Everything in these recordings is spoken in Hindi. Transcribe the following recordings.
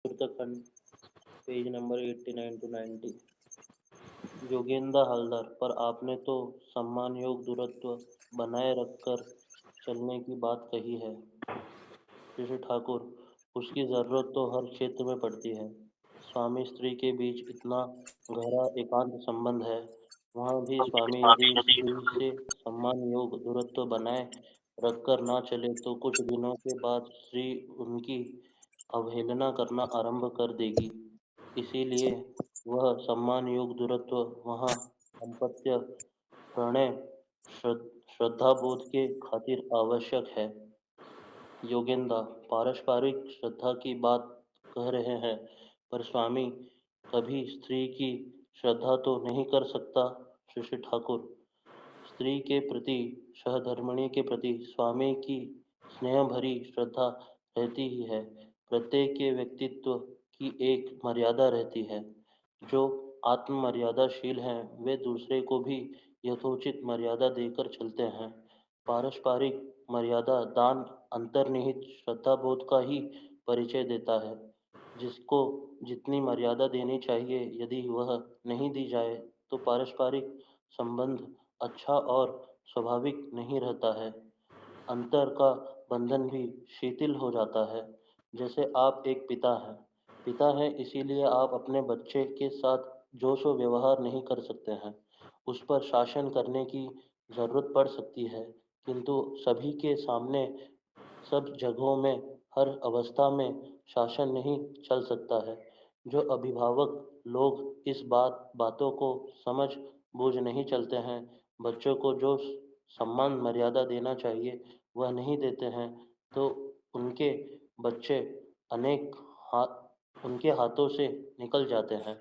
चतुर्थ खंड, page number 89 to 90। Yogendra Haldar, पर आपने तो सम्मान योग दूरत्व बनाए रखकर चलने की बात कही है। ऋषि ठाकुर, उसकी जरूरत तो हर क्षेत्र में पड़ती है। स्वामी स्त्री के बीच इतना गहरा एकांत संबंध है, वहाँ भी स्वामी यदि स्त्री से सम्मान योग दूरत्व बनाए रखकर ना चले तो कुछ दिनों के बाद स्त्री उनकी अवहेलना करना आरंभ कर देगी। इसीलिए वह सम्मान योग दूरत्व वहाँ दाम्पत्य प्रणय श्रद्धाबोध के खातिर आवश्यक है। योगेंद्र, पारस्परिक श्रद्धा की बात कह रहे हैं, पर स्वामी कभी स्त्री की श्रद्धा तो नहीं कर सकता। ऋषि ठाकुर, स्त्री के प्रति, सहधर्मिणी के प्रति स्वामी की स्नेह भरी श्रद्धा रहती ही है। प्रत्येक के व्यक्तित्व की एक मर्यादा रहती है। जो आत्म मर्यादाशील हैं वे दूसरे को भी यथोचित मर्यादा देकर चलते हैं। पारस्परिक मर्यादा दान अंतर्निहित श्रद्धाबोध का ही परिचय देता है। जिसको जितनी मर्यादा देनी चाहिए यदि वह नहीं दी जाए तो पारस्परिक संबंध अच्छा और स्वाभाविक नहीं रहता है। अंतर का बंधन भी शिथिल हो जाता है। जैसे आप एक पिता हैं इसीलिए आप अपने बच्चे के साथ जो सो व्यवहार नहीं कर सकते हैं। उस पर शासन करने की जरूरत पड़ सकती है, किंतु सभी के सामने सब जगहों में हर अवस्था में शासन नहीं चल सकता है। जो अभिभावक लोग इस बातों को समझ बूझ नहीं चलते हैं, बच्चों को जो सम्मान मर्यादा देना चाहिए वह नहीं देते हैं, तो उनके बच्चे अनेक उनके हाथों से निकल जाते हैं।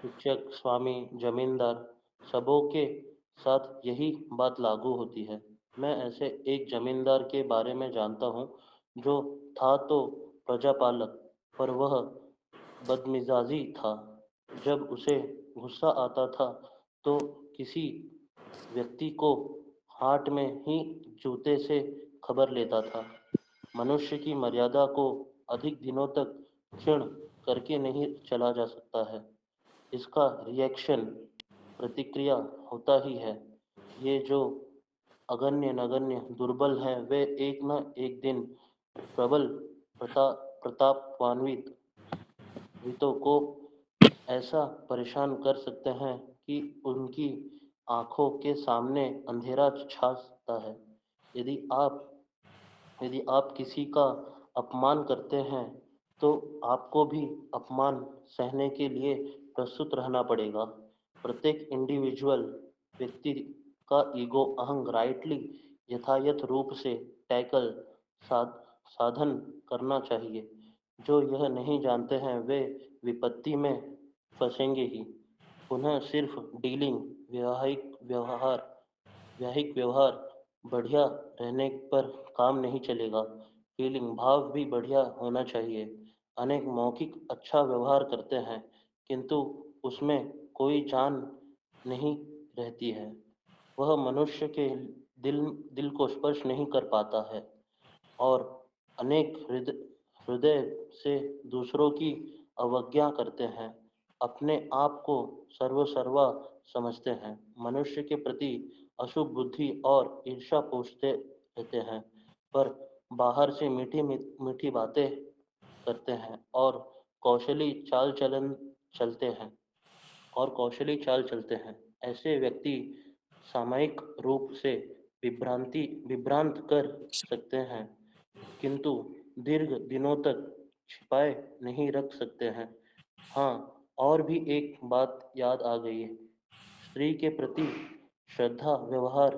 शिक्षक, स्वामी, जमींदार सबों के साथ यही बात लागू होती है। मैं ऐसे एक जमींदार के बारे में जानता हूँ जो था तो प्रजापालक, पर वह बदमिजाजी था। जब उसे गुस्सा आता था तो किसी व्यक्ति को हाट में ही जूते से खबर लेता था। मनुष्य की मर्यादा को अधिक दिनों तक क्षीण करके नहीं चला जा सकता है। इसका रिएक्शन, प्रतिक्रिया होता ही है। ये जो अगण्य नगण्य दुर्बल हैं वे एक न एक दिन प्रबल प्रतापवान्वित हितों को ऐसा परेशान कर सकते हैं कि उनकी आंखों के सामने अंधेरा छा सकता है। यदि आप यदि आप किसी का अपमान करते हैं तो आपको भी अपमान सहने के लिए प्रस्तुत रहना पड़ेगा। प्रत्येक इंडिविजुअल व्यक्ति का ईगो अहंग राइटली यथायथ रूप से टैकल साधन करना चाहिए। जो यह नहीं जानते हैं वे विपत्ति में फंसेंगे ही। पुनः सिर्फ डीलिंग वैवाहिक व्यवहार बढ़िया रहने पर काम नहीं चलेगा। फीलिंग भाव भी बढ़िया होना चाहिए। अनेक मौखिक अच्छा व्यवहार करते हैं, किंतु उसमें कोई जान नहीं रहती है। वह मनुष्य के दिल को स्पर्श नहीं कर पाता है और अनेक हृदय से दूसरों की अवज्ञा करते हैं। अपने आप को सर्वा समझते हैं। मनुष्य के प्रति अशुभ बुद्धि और ईर्ष्या पोषते रहते हैं, पर बाहर से मीठी मीठी बातें करते हैं और कौशली चाल चलन चलते हैं ऐसे व्यक्ति सामयिक रूप से विभ्रांत कर सकते हैं, किंतु दीर्घ दिनों तक छिपाए नहीं रख सकते हैं। हाँ, और भी एक बात याद आ गई है। स्त्री के प्रति श्रद्धा व्यवहार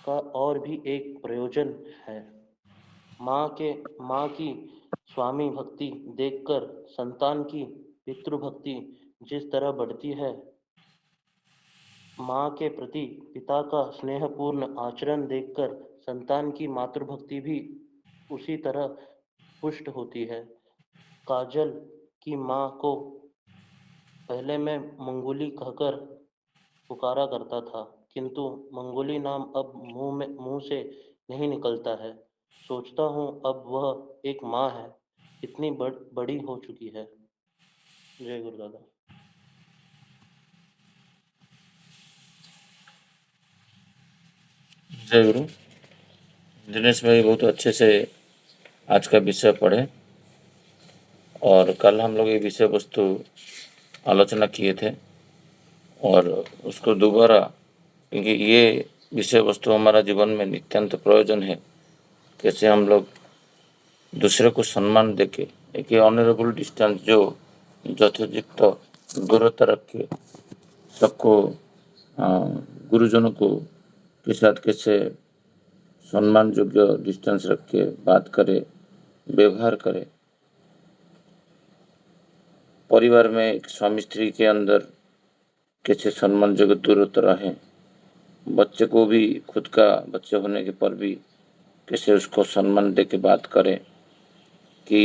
का और भी एक प्रयोजन है। माँ की स्वामी भक्ति देखकर संतान की पितृभक्ति जिस तरह बढ़ती है, माँ के प्रति पिता का स्नेहपूर्ण आचरण देखकर संतान की मातृभक्ति भी उसी तरह पुष्ट होती है। काजल की माँ को पहले मैं मंगोली कहकर पुकारा करता था, किंतु मंगोली नाम अब मुंह से नहीं निकलता है। सोचता हूँ अब वह एक माँ है, इतनी बड़ी हो चुकी है। जय गुरुदादा। जय गुरु। दिनेश भाई बहुत अच्छे से आज का विषय पढ़े और कल हम लोग ये विषय वस्तु आलोचना किए थे और उसको दोबारा, क्योंकि ये विषय वस्तु हमारा जीवन में नितांत प्रयोजन है। कैसे हम लोग दूसरे को सम्मान देके एक ऑनरेबल डिस्टेंस जो यथोचित दूरता रख के सबको गुरुजनों को के साथ कैसे सम्मान योग्य डिस्टेंस रख के बात करे, व्यवहार करे। परिवार में एक स्वामी स्त्री के अंदर कैसे सम्मान योग्य दूरता रहे। बच्चे को भी खुद का बच्चे होने के पर भी कैसे उसको सम्मान दे के बात करे कि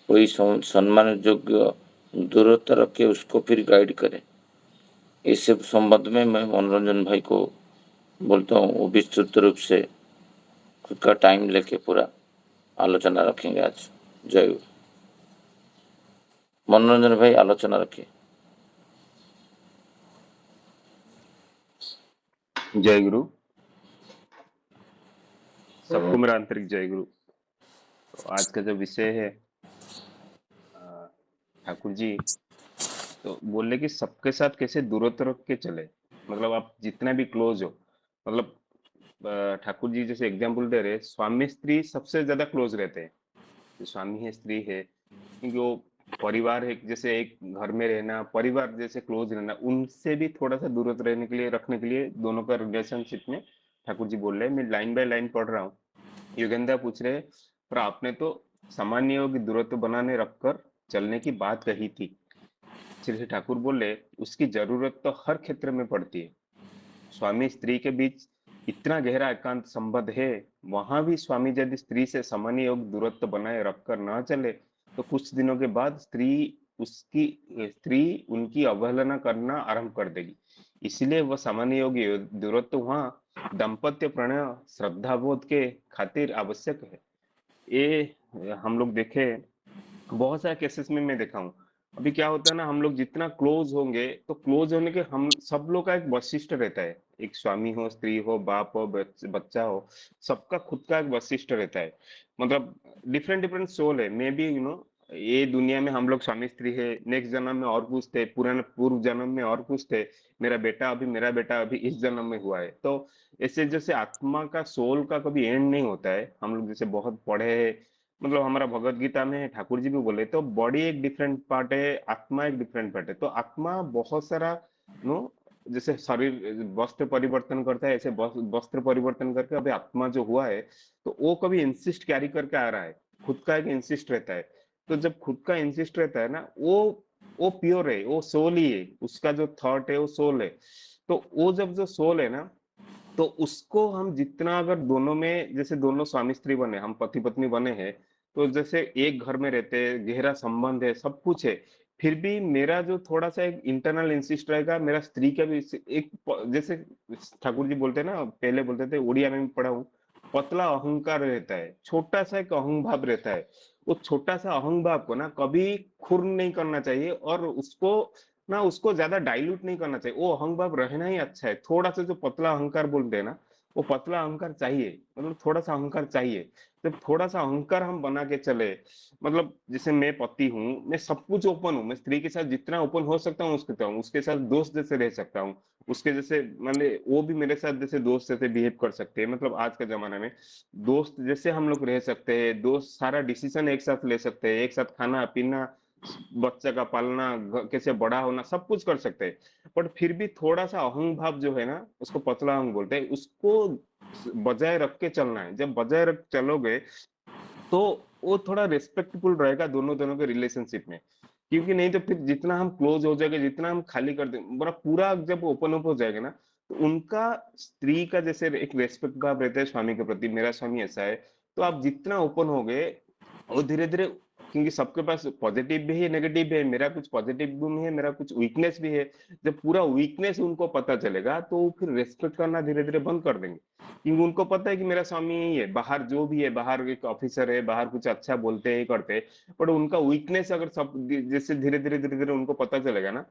कोई सम्मान योग्य दूरता रख के उसको फिर गाइड करे। इस संबंध में मैं मनोरंजन भाई को बोलता हूँ, वो विस्तृत रूप से खुद का टाइम लेके पूरा आलोचना रखेंगे आज। जय गुरु। मनोरंजन भाई आलोचना रखिए। जय गुरु। सबको मेरा आंतरिक जय गुरु। तो आज का जो विषय है ठाकुर जी तो बोले कि सबके साथ कैसे दूरत्व रख के चले, मतलब आप जितना भी क्लोज हो, मतलब ठाकुर जी जैसे एग्जाम्पल दे रहे, स्वामी स्त्री सबसे ज्यादा क्लोज रहते हैं। जो स्वामी है स्त्री है, क्योंकि वो परिवार है, जैसे एक घर में रहना, परिवार जैसे क्लोज रहना, उनसे भी थोड़ा सा दूरत्व रहने के लिए, रखने के लिए दोनों का रिलेशनशिप में ठाकुर जी बोल रहे हैं। मैं लाइन बाय लाइन पढ़ रहा हूँ। युगेंद्र पूछ रहे, पर आपने तो सामान्य योग दूरत्व बनाने रखकर चलने की बात कही थी। श्री श्री ठाकुर बोले, उसकी जरूरत तो हर क्षेत्र में पड़ती है। स्वामी स्त्री के बीच इतना गहरा एकांत संबंध है, वहां भी स्वामी यदि स्त्री से सामान्य योग दूरत्व बनाए रखकर न चले तो कुछ दिनों के बाद स्त्री उनकी अवहेलना करना आरंभ कर देगी। इसलिए वह सामान्य योग दूरत्व वहां दाम्पत्य प्रणय श्रद्धाबोध के खातिर आवश्यक है। ये हम लोग देखे बहुत सारे केसेस में मैं देखा हूँ। अभी क्या होता है ना, हम लोग जितना क्लोज होंगे तो क्लोज होने के हम सब लोग का एक वैशिष्ट रहता है। एक स्वामी हो, स्त्री हो, बाप हो, बच्चा हो, सबका खुद का एक वैशिष्ट रहता है। मतलब डिफरेंट डिफरेंट सोल है। मे बी ये दुनिया में हम लोग स्वामी स्त्री है, नेक्स्ट जन्म में और कुछ थे, पुराने पूर्व जन्म में और कुछ थे, मेरा बेटा अभी इस जन्म में हुआ है। तो ऐसे जैसे आत्मा का, सोल का कभी एंड नहीं होता है। हम लोग जैसे बहुत पढ़े हैं, मतलब हमारा भगवत गीता में ठाकुर जी भी बोले, तो बॉडी एक डिफरेंट पार्ट है, आत्मा एक डिफरेंट पार्ट है। तो आत्मा बहुत सारा नो, जैसे शरीर वस्त्र परिवर्तन करता है, ऐसे वस्त्र परिवर्तन करके अभी आत्मा जो हुआ है, तो वो कभी इंसिस्ट कैरी करके आ रहा है, खुद का एक इंसिस्ट रहता है। तो जब खुद का इंसिस्ट रहता है ना, वो प्योर है, वो सोल ही है, उसका जो थॉट है वो सोल है। तो वो जब जो सोल है ना, तो उसको हम जितना, अगर दोनों में, जैसे दोनों स्वामी स्त्री बने, हम पति पत्नी बने हैं, तो जैसे एक घर में रहते हैं, गहरा संबंध है, सब कुछ है, फिर भी मेरा जो थोड़ा सा एक इंटरनल इंसिस्ट रहेगा, मेरा स्त्री का भी एक जैसे ठाकुर जी बोलते हैं ना, पहले बोलते थे, उड़िया में भी पढ़ा हूँ, पतला अहंकार रहता है, छोटा सा एक अहं भाव रहता है। वो छोटा सा अहं भाव को ना कभी खूर्न नहीं करना चाहिए, और उसको ज्यादा डाइल्यूट नहीं करना चाहिए। वो अहंभाव रहना ही अच्छा है। थोड़ा सा जो पतला अहंकार बोलते हैं ना, वो पतला अहंकार चाहिए, मतलब थोड़ा सा अहंकार चाहिए। जब थोड़ा सा अहंकार हम बना के चले, मतलब जैसे मैं पति हूँ, मैं सब कुछ ओपन हूँ, मैं स्त्री के साथ जितना ओपन हो सकता हूँ उसके साथ दोस्त जैसे रह सकता हूँ, उसके जैसे, मैंने वो भी मेरे साथ जैसे दोस्त जैसे बिहेव कर सकते हैं। मतलब आज के जमाने में दोस्त जैसे हम लोग रह सकते हैं, दोस्त सारा डिसीजन एक साथ ले सकते हैं, एक साथ खाना पीना, बच्चा का पालना, कैसे बड़ा होना, सब कुछ कर सकते हैं। बट फिर भी थोड़ा सा अहंग भाव जो है ना, उसको पतला अहंग बोलते हैं, उसको बजाय रख के चलना है। जब बजाय रख चलोगे तो वो थोड़ा रिस्पेक्टफुल रहेगा दोनों दोनों के रिलेशनशिप में। क्योंकि नहीं तो फिर जितना हम क्लोज हो जाएंगे, जितना हम खाली कर देंगे, बड़ा पूरा जब ओपन अप हो जाएगा ना, तो उनका स्त्री का जैसे एक रेस्पेक्ट भाव रहता है स्वामी के प्रति, मेरा स्वामी ऐसा है, तो आप जितना ओपन हो गए, वो धीरे धीरे क्योंकि सबके पास पॉजिटिव भी है, नेगेटिव भी है, मेरा कुछ पॉजिटिव गुण है, मेरा कुछ वीकनेस भी है। जब पूरा वीकनेस उनको पता चलेगा तो वो फिर रेस्पेक्ट करना धीरे धीरे बंद कर देंगे, क्योंकि उनको पता है कि मेरा स्वामी यही है, बाहर जो भी है, बाहर एक ऑफिसर है, बाहर कुछ अच्छा बोलते हैं करते हैं, बट उनका वीकनेस अगर सब जैसे धीरे धीरे उनको पता चलेगा ना,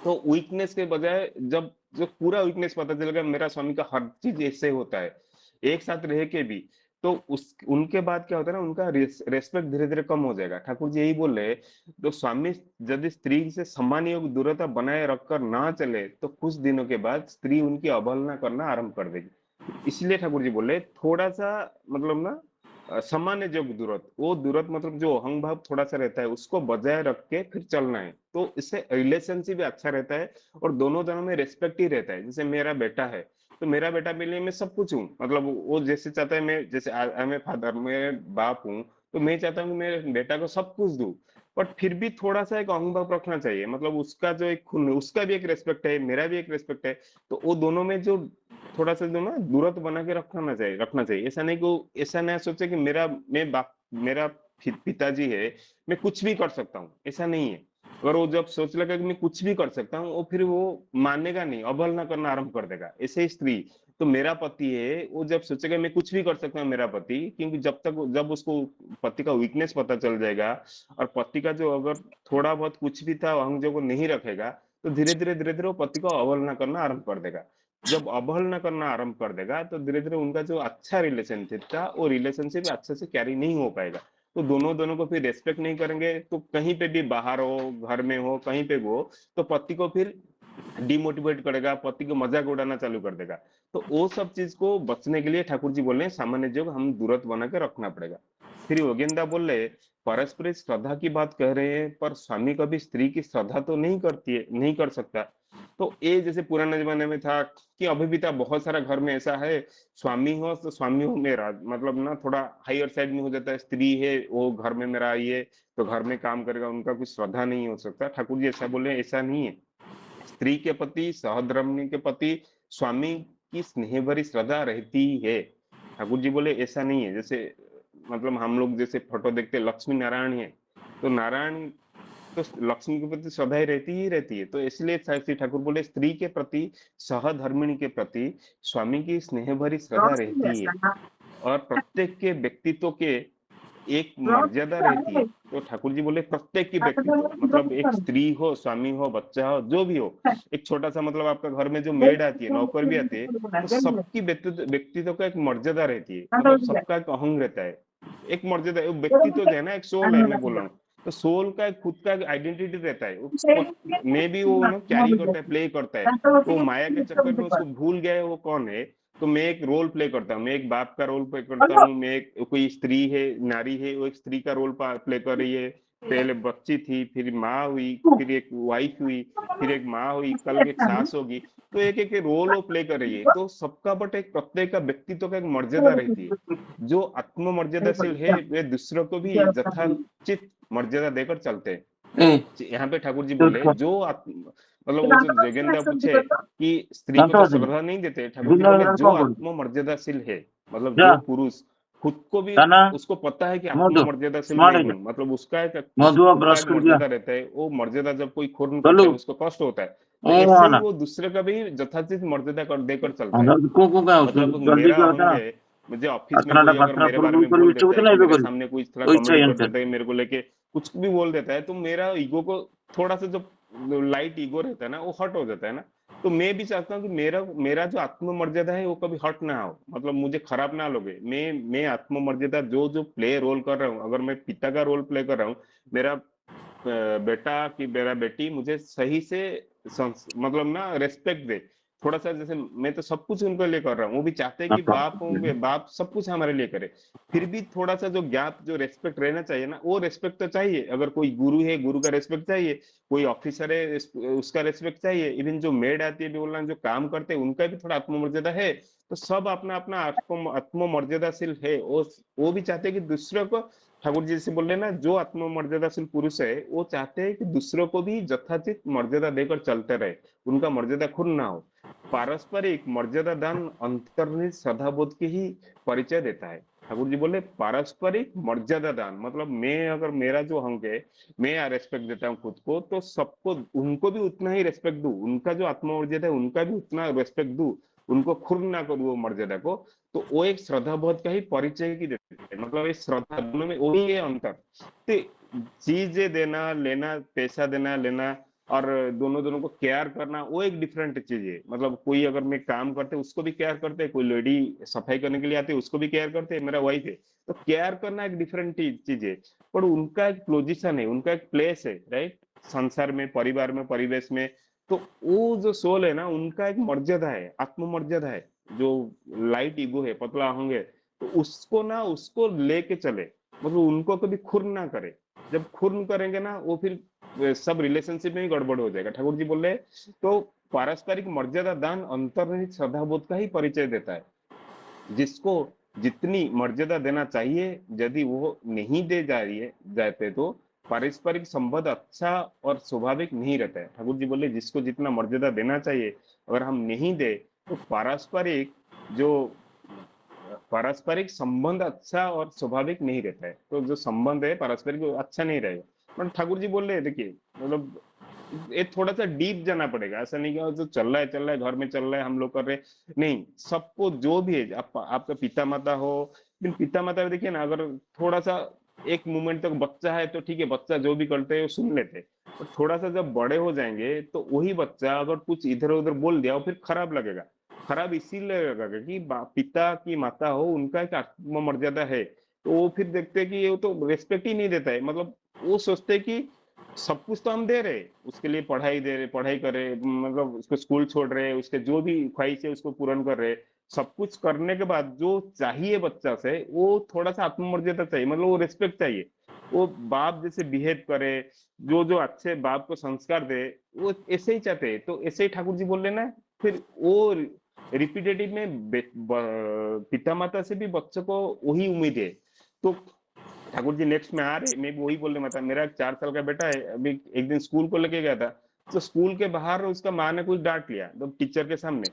तो वीकनेस के बजाय जब जो पूरा वीकनेस पता चलेगा मेरा स्वामी का हर चीज ऐसे होता है एक साथ रह के भी, तो उस उनके बाद क्या होता है ना, उनका रेस्पेक्ट धीरे धीरे कम हो जाएगा। ठाकुर जी यही बोल रहे हैं, तो स्वामी यदि स्त्री से सम्मान योग्य दूरता बनाए रखकर ना चले तो कुछ दिनों के बाद स्त्री उनकी अवहेलना करना आरंभ कर देगी। इसलिए ठाकुर जी बोले थोड़ा सा, मतलब ना सामान्य जो दूरत्व, वो दूरत्व मतलब जो अहंग भाव थोड़ा सा रहता है उसको बजाय रख के फिर चलना है, तो इससे रिलेशनशिप भी अच्छा रहता है और दोनों जनों में रेस्पेक्ट ही रहता है। जैसे मेरा बेटा है, तो मेरा बेटा मेरे लिए मैं सब कुछ हूँ, मतलब वो जैसे चाहता है, मैं जैसे आई एम ए फादर, मैं बाप हूँ, तो मैं चाहता हूँ कि मेरे बेटा को सब कुछ दूं, बट फिर भी थोड़ा सा एक अहंग भाव रखना चाहिए, मतलब उसका जो एक खून, उसका भी एक रेस्पेक्ट है, मेरा भी एक रेस्पेक्ट है, तो वो दोनों में जो थोड़ा सा जो ना दूरत्व बना के रखना चाहिए। ऐसा नहीं कि ऐसा ना सोचे कि मेरा पिताजी है, मैं कुछ भी कर सकता हूँ, ऐसा नहीं है। अगर वो जब सोच लगा कि मैं कुछ भी कर सकता हूँ, वो फिर वो मानेगा नहीं, अवहेलना करना आरंभ कर देगा। ऐसे ही स्त्री, तो मेरा पति है, वो जब सोचेगा मैं कुछ भी कर सकता हूँ मेरा पति, क्योंकि जब उसको पति का वीकनेस पता चल जाएगा, और पति का जो अगर थोड़ा बहुत कुछ भी था अहंग जो को नहीं रखेगा, तो धीरे धीरे वो पति को अवहेलना करना आरंभ कर देगा। जब अवहेलना करना आरंभ कर देगा तो धीरे धीरे उनका जो अच्छा रिलेशनशिप था वो रिलेशनशिप अच्छे से कैरी नहीं हो पाएगा। तो दोनों दोनों को फिर रेस्पेक्ट नहीं करेंगे, तो कहीं पे भी बाहर हो, घर में हो, कहीं पे भी हो, तो पति को फिर डिमोटिवेट करेगा, पति को मजाक उड़ाना चालू कर देगा। तो वो सब चीज को बचने के लिए ठाकुर जी बोल रहे हैं सामान्य योग हम दूरत्व बना के रखना पड़ेगा। फिर योगेंद्र बोल रहे पारस्परिक श्रद्धा की बात कह रहे हैं, पर स्वामी कभी स्त्री की श्रद्धा तो नहीं करती है, नहीं कर सकता। तो ये जैसे पुराने जमाने में था कि अभी भी था, बहुत सारा घर में ऐसा है, स्वामी हो तो स्वामी हो मेरा, मतलब ना थोड़ा हायर साइड में हो जाता है, स्त्री है वो घर में मेरा आई है तो घर में काम करेगा, उनका कुछ श्रद्धा नहीं हो सकता। ठाकुर जी ऐसा बोले, ऐसा नहीं है। स्त्री के प्रति, सहधर्मिणी के प्रति स्वामी की स्नेह भरी श्रद्धा रहती है। ठाकुर जी बोले ऐसा नहीं है, जैसे मतलब हम लोग जैसे फोटो देखते हैं लक्ष्मी नारायण है, तो नारायण तो लक्ष्मी के प्रति श्रद्धा ही रहती है। तो इसलिए श्री ठाकुर बोले स्त्री के प्रति, सहधर्मिणी के प्रति स्वामी की स्नेह भरी श्रद्धा रहती है, और प्रत्येक के व्यक्तित्व के एक मर्यादा रहती है। तो ठाकुर जी बोले प्रत्येक की व्यक्तित्व, मतलब एक स्त्री हो, स्वामी हो, बच्चा हो, जो भी हो, एक छोटा सा, मतलब आपका घर में जो मेड आती है, नौकर भी आते हैं, तो सबकी व्यक्तित्व का एक मर्यादा रहती है, मतलब सबका एक अहंग रहता है, एक मर्यादा, एक व्यक्तित्व जो है ना, एक सोल है, मैं बोल रहा हूँ। तो सोल का खुद का आइडेंटिटी रहता है, में भी वो ना कैरी करता है, प्ले करता है। तो माया के चक्कर में उसको भूल गया है वो कौन है। तो मैं एक रोल प्ले करता हूँ, मैं एक बाप का रोल प्ले करता हूँ, मैं एक कोई स्त्री है, नारी है, वो एक स्त्री का रोल प्ले कर रही है, पहले बच्ची थी, फिर माँ हुई, फिर एक वाइफ हुई, फिर एक माँ हुई, कल एक सास होगी। तो एक एक रोल वो प्ले कर रही है, तो सबका बट एक प्रत्येक का व्यक्तित्व का एक मर्यादा रहती है। जो आत्म मर्यादाशील है वे दूसरों को भी यथाचित मर्यादा देकर चलते हैं। ए यहाँ पे ठाकुर जी बोले जो मतलब वो जो जोगेंद्र पूछे कि स्त्री को तो संतोष श्रद्धा नहीं देते, ठाकुर जी बिना बोले जो कौन बोल आत्म मर्यादाशील है, मतलब जा जो पुरुष खुद को भी, ताना उसको पता है कि आत्म मधु मर्यादाशील स्मार्ट मैं है हूँ, मतलब उसका एक मधु खुद का ब्रश एक कर दिया मर्यादा रहता है, वो मर्यादा जब कोई खून करता चलो है उसको कष्ट होता है। तो ओ ऐसे ही आना वो दूसरे का भी यथाचित मर्यादा कर देकर चलता है। मतलब को का मतलब जल्दी मेरा क्या होता अहंग ना है, मुझे ऑफिस में अतनाटा कोई अगर पत्रा मेरे बारे पुरुगुल में कर बोल देता बिच्चुकुते है ना कि इबे मेरे करी सामने कोई थोड़ा ओ इच्छा कॉमेडी कर यंत्र देता है, मेरे को लेके कुछ भी बोल देता है, तो मेरा ईगो को थोड़ा सा जो लाइट ईगो रहता है ना वो हर्ट हो जाता है ना। तो मैं भी चाहता हूँ कि मेरा मेरा जो आत्म मर्यादा है वो कभी हर्ट ना हो, मतलब मुझे खराब ना लगे। मैं आत्म मर्यादा जो जो प्ले रोल कर रहा हूँ, अगर मैं पिता का रोल प्ले कर रहा हूँ, मेरा बेटा कि मेरा बेटी मुझे सही से मतलब ना रेस्पेक्ट दे। थोड़ा सा जैसे मैं तो सब कुछ उनके लिए कर रहा हूँ, वो भी चाहते हैं कि बाप सब कुछ हमारे लिए करे, फिर भी थोड़ा सा जो गैप, जो रेस्पेक्ट रहना चाहिए ना, वो रेस्पेक्ट तो चाहिए। अगर कोई गुरु है, गुरु का रेस्पेक्ट चाहिए, कोई ऑफिसर है, उसका रेस्पेक्ट चाहिए, इवन जो मेड आती है, बोलना जो काम करते हैं उनका भी थोड़ा आत्ममर्यादा है। तो सब अपना अपना आत्ममर्यादाशील है, वो भी चाहते हैं कि दूसरों को, ठाकुर जी जैसे बोल रहे हैं ना, जो आत्ममर्यादाशील पुरुष है वो चाहते हैं कि दूसरों को भी यथाचित मर्यादा देकर चलते रहे, उनका मर्यादा खुद ना हो। पारस्परिक मर्यादा दान अंतर्निहित सदाबोध की ही परिचय देता है। ठाकुर जी बोले पारस्परिक मर्यादा दान, मतलब मैं अगर मेरा जो हक है, मैं रेस्पेक्ट देता हूँ खुद को, तो सबको उनको भी उतना ही रेस्पेक्ट दूं, उनका जो आत्ममर्यादा है उनका भी उतना रेस्पेक्ट दूं, उनको खुर ना करूँ वो मर्यादा को। तो वो एक श्रद्धा बोध का ही परिचय की देते हैं, मतलब ये श्रद्धा दोनों में वही है अंतर। तो चीजें देना लेना, पैसा देना लेना, और दोनों दोनों को केयर करना, वो एक डिफरेंट चीज है। मतलब कोई अगर मैं काम करते उसको भी केयर करते हैं, कोई लेडी सफाई करने के लिए आती है उसको भी केयर करते हैं, मेरा वाइफ है, तो केयर करना एक डिफरेंट चीज है। पर उनका एक पोजीशन है, उनका एक प्लेस है, राइट, संसार में, परिवार में, परिवेश में। तो वो जो सोल है ना, उनका एक मर्यादा है, आत्ममर्यादा है। जो लाइट ईगो है, पतला होंगे, तो उसको ना, उसको लेके चले, मतलब उनको कभी खुर ना करे। जब खुर करेंगे ना, वो फिर सब रिलेशनशिप में ही गड़बड़ हो जाएगा। ठाकुर जी बोल रहे हैं, तो पारस्परिक मर्यादा दान अंतर्निहित श्रद्धाबोध का ही परिचय देता है। जिसको जितनी मर्यादा देना चाहिए, यदि वो नहीं दे जा रही है जाते, तो पारस्परिक संबंध अच्छा और स्वाभाविक नहीं रहता है। ठाकुर जी बोले जिसको जितना मर्यादा देना चाहिए अगर हम नहीं दे, तो जो पारस्परिक संबंध अच्छा और स्वाभाविक नहीं रहता है। तो जो संबंध है पारस्परिक वो अच्छा नहीं रहेगा। पर ठाकुर जी बोल रहे हैं, देखिए मतलब ये थोड़ा सा डीप जाना पड़ेगा। ऐसा नहीं कि जो चल रहा है चल रहा है, घर में चल रहा है, हम लोग कर रहे हैं, नहीं। सबको जो भी है, आपका पिता माता हो, लेकिन पिता माता भी देखिए ना, अगर थोड़ा सा एक मोमेंट तक बच्चा है तो ठीक है, बच्चा जो भी करते हैं वो सुन लेते हैं। पर थोड़ा सा जब बड़े हो जाएंगे, तो वही बच्चा अगर कुछ इधर उधर बोल दिया, वो फिर खराब लगेगा। खराब इसीलिए लगेगा कि पिता की माता हो, उनका एक आत्ममर्यादा है, तो वो फिर देखते हैं कि ये तो रेस्पेक्ट ही नहीं देता है। मतलब वो सोचते हैं कि सब कुछ तो हम दे रहे, उसके लिए पढ़ाई दे रहे, पढ़ाई कर रहे, मतलब उसको स्कूल छोड़ रहे, उसके जो भी ख्वाहिश है उसको पूर्ण कर रहे। सब कुछ करने के बाद जो चाहिए बच्चा से, वो थोड़ा सा आत्ममर्यादा चाहिए, मतलब वो रिस्पेक्ट चाहिए। वो बाप जैसे बिहेव करे, जो जो अच्छे बाप को संस्कार दे, वो ऐसे ही चाहते हैं। तो ऐसे ही ठाकुर जी बोल रहे ना, फिर वो रिपीटेटिव में पिता माता से भी बच्चों को वही उम्मीद है। तो ठाकुर जी नेक्स्ट में आ रहे, मैं भी वही बोलने में था। मेरा 4 साल का बेटा है, अभी एक दिन स्कूल को लेके गया था, तो स्कूल के बाहर उसका माँ ने कुछ डांट लिया तो टीचर के सामने।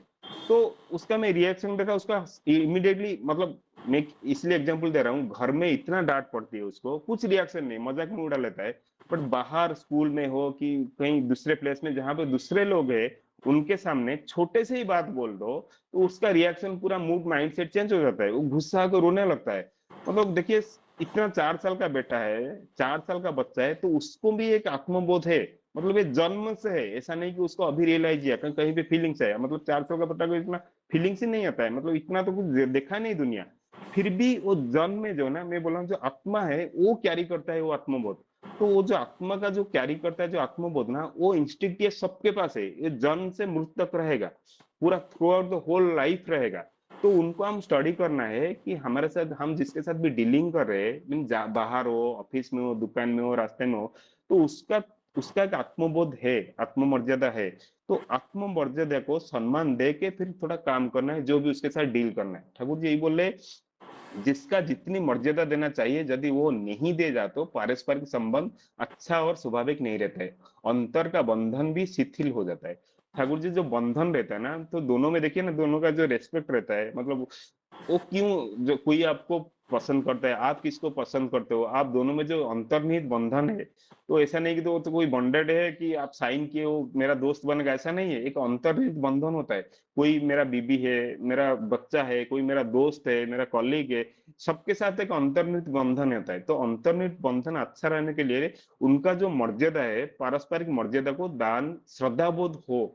तो उसका मैं रिएक्शन देखा, उसका इमीडिएटली, मतलब मैं इसलिए एग्जांपल दे रहा हूँ, घर में इतना डांट पड़ती है उसको, कुछ रिएक्शन नहीं, मजाक में उड़ा लेता है। बट बाहर स्कूल में हो कि कहीं दूसरे प्लेस में जहां पे दूसरे लोग हैं, उनके सामने छोटे से ही बात बोल दो, तो उसका रिएक्शन, पूरा मूड, माइंडसेट चेंज हो जाता है, वो गुस्सा आकर रोने लगता है। मतलब देखिए, इतना 4 साल का बेटा है, 4 साल का बच्चा है, तो उसको भी एक आत्मबोध है। मतलब ये जन्म से है, ऐसा नहीं कि उसको अभी रियलाइज किया, कहीं पे फीलिंग्स है। मतलब 4 साल का बेटा को इतना फीलिंग्स ही नहीं आता है, मतलब इतना तो कुछ देखा नहीं दुनिया। फिर भी वो जन्म में जो ना, मैं बोला जो आत्मा है वो कैरी करता है वो आत्मबोध। तो वो जो आत्मा का जो कैरी करता है जो आत्मबोध ना, वो इंस्टिंक्ट ये सबके पास है, ये जन्म से मृत्यु तक रहेगा, पूरा throughout the whole life रहेगा। तो उनको हम स्टडी करना है कि हमारे साथ, हम जिसके साथ भी डीलिंग कर रहे हैं, बाहर हो, ऑफिस में हो, दुकान में हो, रास्ते में हो, तो उसका उसका एक आत्मबोध है, आत्ममर्यादा है। तो आत्ममर्यादा को सम्मान दे के फिर थोड़ा काम करना है, जो भी उसके साथ डील करना है। ठाकुर जी यही बोल रहे, जिसका जितनी मर्यादा देना चाहिए यदि वो नहीं दे जा, तो पारस्परिक संबंध अच्छा और स्वाभाविक नहीं रहता है, अंतर का बंधन भी शिथिल हो जाता है। ठाकुर जी जो बंधन रहता है ना, तो दोनों में देखिए ना, दोनों का जो रेस्पेक्ट रहता है, मतलब वो क्यों, जो कोई आपको पसंद करता है, आप किसको पसंद करते हो, आप दोनों में जो अंतर्निहित बंधन है, तो ऐसा नहीं कि तो कोई बॉन्डेड है कि आप साइन किए हो मेरा दोस्त बनेगा, ऐसा नहीं है। एक अंतर्निहित बंधन होता है। कोई मेरा बीबी है, मेरा बच्चा है, कोई मेरा दोस्त है, मेरा कॉलीग है, सबके साथ एक अंतर्निहित बंधन होता है। तो अंतर्निहित बंधन अच्छा रहने के लिए उनका जो मर्यादा है, पारस्परिक मर्यादा को दान श्रद्धा बोध हो।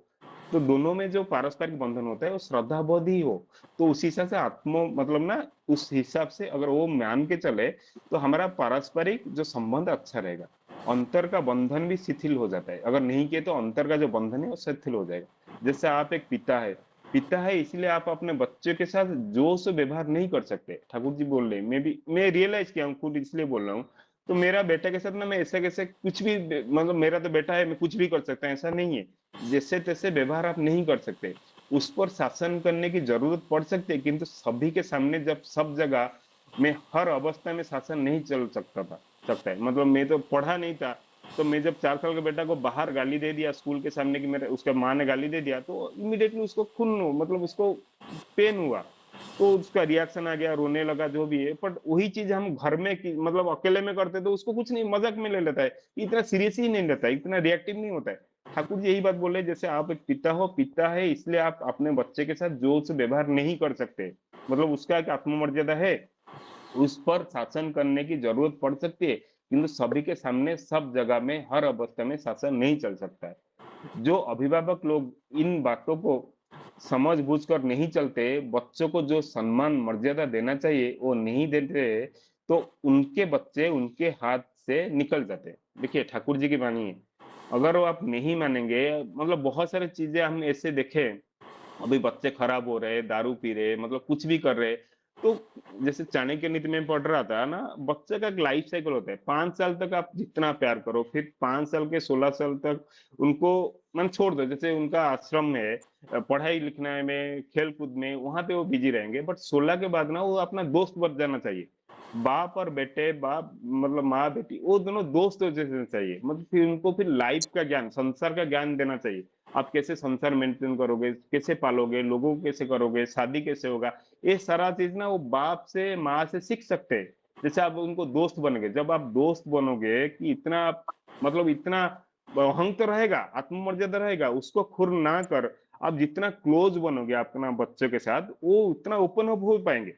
तो दोनों में जो पारस्परिक बंधन होता है वो श्रद्धा बोध ही हो। तो उस हिसाब से आत्म, मतलब ना, उस हिसाब से अगर वो मान के चले, तो हमारा पारस्परिक जो संबंध अच्छा रहेगा। अंतर का बंधन भी शिथिल हो जाता है, अगर नहीं किए तो अंतर का जो बंधन है वो शिथिल हो जाएगा। जैसे आप एक पिता है, इसलिए आप अपने बच्चे के साथ जोश से व्यवहार नहीं कर सकते। ठाकुर जी बोल रहे हैं, मैं रियलाइज किया हूँ खुद, इसलिए बोल रहा हूँ। तो मेरा बेटा के साथ ना, मैं ऐसे कैसे कुछ भी, मतलब मेरा तो बेटा है, मैं कुछ भी कर सकता हूँ, ऐसा नहीं है। जैसे तैसे व्यवहार आप नहीं कर सकते, उस पर शासन करने की जरूरत पड़ सकती है, किंतु सभी के सामने, जब सब जगह में, हर अवस्था में शासन नहीं चल सकता है। मतलब मैं तो पढ़ा नहीं था, तो मैं जब 4 साल के बेटा को बाहर गाली दे दिया स्कूल के सामने, कि मेरे उसके माँ ने गाली दे दिया, तो इमीडिएटली उसको खून, मतलब उसको पेन हुआ। तो उसका रिएक्शन आ गया, रोने लगा, जो भी है। बट वही चीज हम घर में मतलब अकेले में करते तो उसको कुछ नहीं, मजाक में ले लेता है, इतना सीरियस ही नहीं लेता है, इतना रिएक्टिव नहीं होता है। ठाकुर जी यही बात बोले, जैसे आप एक पिता हो, पिता है इसलिए आप अपने बच्चे के साथ जोर से व्यवहार नहीं कर सकते, मतलब उसका एक आत्ममर्यादा है, उस पर शासन करने की जरूरत पड़ सकती है, किंतु सभी के सामने सब जगह में हर अवस्था में शासन नहीं चल सकता है। जो अभिभावक लोग इन बातों को समझ बूझ कर नहीं चलते, बच्चों को जो सम्मान मर्यादा देना चाहिए वो नहीं देते, तो उनके बच्चे उनके हाथ से निकल जाते हैं। देखिए ठाकुर जी की वाणी है, अगर वो आप नहीं मानेंगे, मतलब बहुत सारी चीजें हम ऐसे देखे, अभी बच्चे खराब हो रहे, दारू पी रहे, मतलब कुछ भी कर रहे, तो जैसे चाणक्य नीति में पढ़ रहा था ना, बच्चे का एक लाइफ साइकिल होता है, 5 साल तक आप जितना प्यार करो, फिर 5 साल के 16 साल तक उनको मन छोड़ दो, जैसे उनका आश्रम है, पढ़ाई लिखने में, खेल कूद में, वहां पे वो बिजी रहेंगे, बट 16 के बाद ना वो अपना दोस्त बन जाना चाहिए। बाप और बेटे, बाप मतलब माँ बेटी, वो दोनों दोस्त जैसे चाहिए, मतलब फिर उनको फिर लाइफ का ज्ञान, संसार का ज्ञान देना चाहिए। आप कैसे संसार मेंटेन करोगे, कैसे पालोगे, लोगों को कैसे करोगे, शादी कैसे होगा, ये सारा चीज ना वो बाप से माँ से सीख सकते हैं। जैसे आप उनको दोस्त बन गए, जब आप दोस्त बनोगे कि इतना मतलब इतना अहंग तो रहेगा, आत्ममर्यादा रहेगा, उसको खुर ना कर, आप जितना क्लोज बनोगे अपना बच्चों के साथ, वो उतना ओपन अप हो पाएंगे।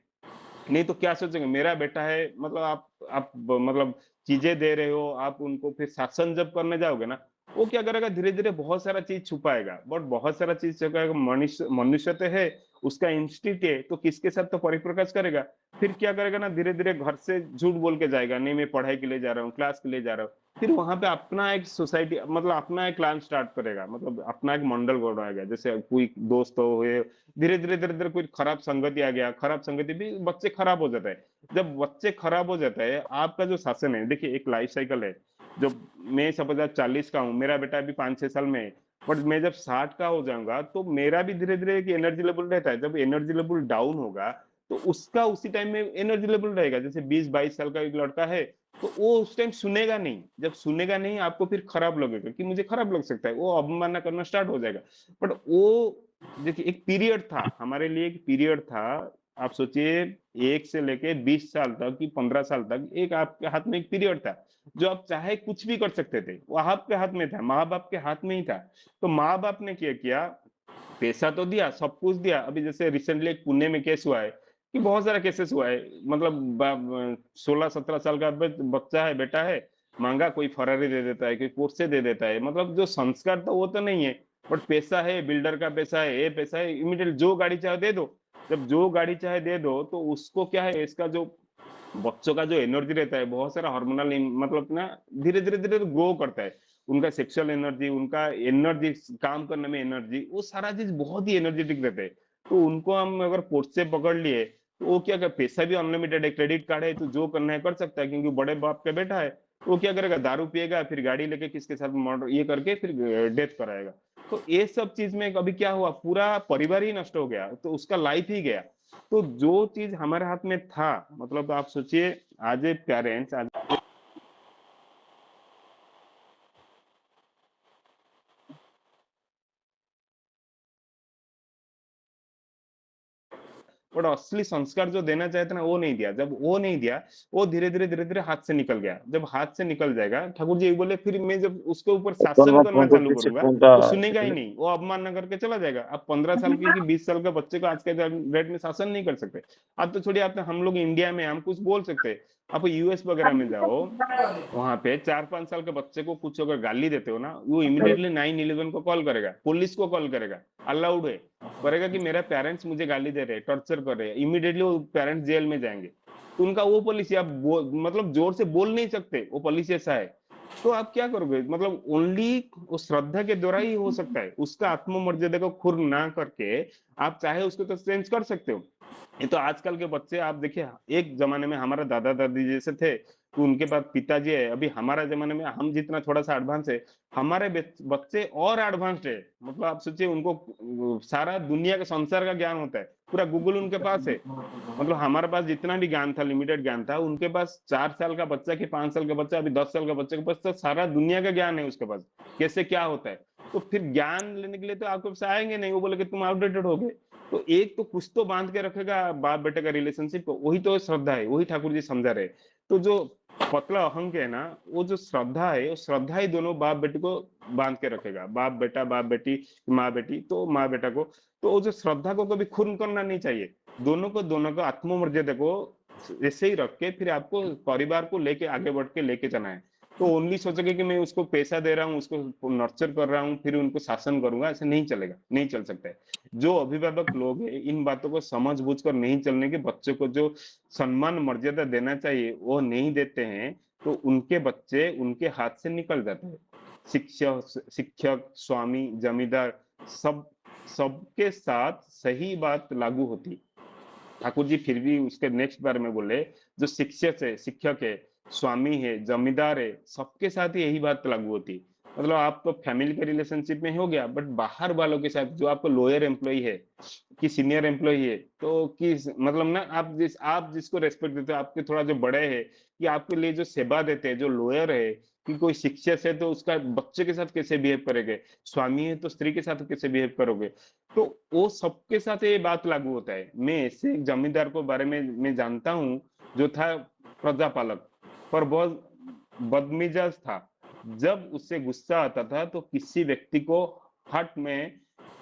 नहीं तो क्या सोचेंगे, मेरा बेटा है, मतलब आप मतलब चीजें दे रहे हो, आप उनको फिर शासन जब करने जाओगे ना, वो क्या करेगा, धीरे धीरे बहुत सारा चीज छुपाएगा, बट बहुत सारा चीज छुपाएगा, मनुष्य मनुष्य तो है, उसका इंस्टिंक्ट है, तो किसके साथ तो परिप्रकाश करेगा। फिर क्या करेगा ना, धीरे धीरे घर से झूठ बोल के जाएगा, नहीं मैं पढ़ाई के लिए जा रहा हूँ, क्लास के लिए जा रहा हूँ, फिर वहां पे अपना एक सोसाइटी, मतलब अपना एक क्लान स्टार्ट करेगा, मतलब अपना एक मंडल बनाएगा, जैसे कोई दोस्त हुए, धीरे धीरे कोई खराब संगति आ गया, खराब संगति भी बच्चे खराब हो जाता है। जब बच्चे खराब हो जाता है, आपका जो शासन है, देखिए एक लाइफ साइकिल है, जब मैं सपोज 40 का हूँ, मेरा बेटा अभी 5-6 साल में है, बट मैं जब 60 का हो जाऊंगा तो मेरा भी धीरे धीरे एक एनर्जी लेवल रहता है, जब एनर्जी लेवल डाउन होगा तो उसका उसी टाइम में एनर्जी लेवल रहेगा। जैसे 20-22 साल का एक लड़का है, तो वो उस टाइम सुनेगा नहीं, जब सुनेगा नहीं आपको फिर खराब लगेगा कि मुझे खराब लग सकता है, वो अवमानना करना स्टार्ट हो जाएगा। बट वो देखिए एक पीरियड था हमारे लिए, एक पीरियड था, आप सोचिए 1 से लेके 20 साल तक कि 15 साल तक एक आपके हाथ में एक पीरियड था, जो आप चाहे कुछ भी कर सकते थे, वो आपके हाथ में था, माँ बाप के हाथ में ही था। तो माँ बाप ने क्या किया, पैसा तो दिया, सब कुछ दिया। अभी जैसे रिसेंटली एक पुणे में केस हुआ है, कि बहुत सारा केसेस हुआ है, मतलब 16-17 साल का बच्चा है, बेटा है, मांगा कोई फरारी दे देता है, कोई पोर्से दे देता है, मतलब जो संस्कार तो वो तो नहीं है, बट पैसा है, बिल्डर का पैसा है, ये पैसा है, इमीडिएट जो गाड़ी चाहे दे दो। जब जो गाड़ी चाहे दे दो, तो उसको क्या है, इसका जो बच्चों का जो एनर्जी रहता है, बहुत सारा हार्मोनल मतलब ना धीरे धीरे धीरे ग्रो करता है, उनका सेक्सुअल एनर्जी, उनका एनर्जी, काम करने में एनर्जी, वो सारा चीज बहुत ही एनर्जेटिक रहते हैं। तो उनको हम अगर पोर्ट से पकड़ लिए, तो वो क्या कर, पैसा भी अनलिमिटेड है, क्रेडिट कार्ड है, तो जो करना है कर सकता है, क्योंकि बड़े बाप का बेटा है, तो वो क्या करेगा, दारू पिएगा, फिर गाड़ी लेके किसके साथ मर्डर ये करके फिर डेथ कराएगा। तो ये सब चीज में अभी क्या हुआ, पूरा परिवार ही नष्ट हो गया, तो उसका लाइफ ही गया। तो जो चीज हमारे हाथ में था, मतलब आप सोचिए, आज ए पेरेंट्स, आज बट असली संस्कार जो देना चाहते ना, वो नहीं दिया। जब वो नहीं दिया, वो धीरे धीरे हाथ से निकल गया। जब हाथ से निकल जाएगा, ठाकुर जी बोले, फिर मैं जब उसके ऊपर शासन करना चालू करूंगा, तो सुनेगा ही नहीं, वो अपमान न करके चला जाएगा। अब 15 साल के कि 20 साल का बच्चे को आज के डेट में शासन नहीं कर सकते। अब तो छोड़िए, आप हम लोग इंडिया में हम कुछ बोल सकते हैं, आप यूएस वगैरह में जाओ, वहां पे 4-5 साल के बच्चे को कुछ अगर गाली देते हो ना, वो इमीडिएटली 911 को कॉल करेगा, पुलिस को कॉल करेगा, अलाउड है, करेगा कि मेरा पेरेंट्स मुझे गाली दे रहे हैं, टॉर्चर कर रहे हैं, इमीडिएटली वो पेरेंट्स जेल में जाएंगे। तो उनका वो पॉलिसी, आप मतलब जोर से बोल नहीं सकते, वो पॉलिसी ऐसा है। तो आप क्या करोगे, मतलब ओनली वो श्रद्धा के द्वारा ही हो सकता है, उसका आत्ममर्यादा को खुर ना करके आप चाहे उसको तो चेंज कर सकते हो। ये तो आजकल के बच्चे आप देखिए, एक जमाने में हमारा दादा दादी जैसे थे, तो उनके पास पिताजी है, अभी हमारा जमाने में हम जितना थोड़ा सा एडवांस है, हमारे बच्चे और एडवांस्ड है। मतलब आप सोचिए, उनको सारा दुनिया के संसार का ज्ञान होता है, पूरा गूगल उनके पास है। मतलब हमारे पास जितना भी ज्ञान था, लिमिटेड ज्ञान था, उनके पास 4 साल का बच्चा कि 5 साल का बच्चा, अभी 10 साल का बच्चे के पास तो सारा दुनिया का ज्ञान है उसके पास, कैसे क्या होता है। तो फिर ज्ञान लेने के लिए तो आपके पास आएंगे नहीं, वो बोले कि तुम आउटडेटेड हो गए। तो एक तो कुछ तो बांध के रखेगा बाप बेटे का रिलेशनशिप, वही तो श्रद्धा है, वही ठाकुर जी समझा रहे। तो जो पतला अहंग है ना, वो जो श्रद्धा है, वो श्रद्धा ही दोनों बाप बेटी को बांध के रखेगा, बाप बेटा, बाप बेटी, माँ बेटी, तो माँ बेटा को। तो वो जो श्रद्धा को कभी खून करना नहीं चाहिए, दोनों को आत्ममर्यादा को ऐसे ही रख के फिर आपको परिवार को लेके आगे बढ़ के लेके चलना है। तो ओनली सोचोगे कि मैं उसको पैसा दे रहा हूँ, उसको नर्चर कर रहा हूँ, फिर उनको शासन करूंगा, ऐसे नहीं चलेगा, नहीं चल सकता है। जो अभिभावक लोग हैं, इन बातों को समझ बूझ कर नहीं चलने के, बच्चों को जो सम्मान मर्यादा देना चाहिए वो नहीं देते हैं, तो उनके बच्चे उनके हाथ से निकल जाते हैं। शिक्षक, स्वामी, जमींदार, सब सबके साथ सही बात लागू होती। ठाकुर जी फिर भी उसके नेक्स्ट बार में बोले, जो शिक्षक है, स्वामी है, जमींदार है, सबके साथ ही यही बात लागू होती। मतलब आप तो फैमिली के रिलेशनशिप में हो गया, बट बाहर वालों के साथ, जो आपको लोअर एम्प्लॉय है कि सीनियर एम्प्लॉय है, तो कि मतलब ना, आप जिसको रेस्पेक्ट देते हो, आपके थोड़ा जो बड़े है, कि आपके लिए जो सेवा देते हैं, जो लोअर है, कि कोई शिक्षक है तो उसका बच्चे के साथ कैसे बिहेव करेंगे, स्वामी है तो स्त्री के साथ कैसे बिहेव करोगे, तो वो सबके साथ ये बात लागू होता है। मैं ऐसे एक जमींदार को बारे में मैं जानता हूँ, जो था प्रजापालक, पर बहुत बदमिजाज था। जब उससे गुस्सा आता था तो किसी व्यक्ति को हट में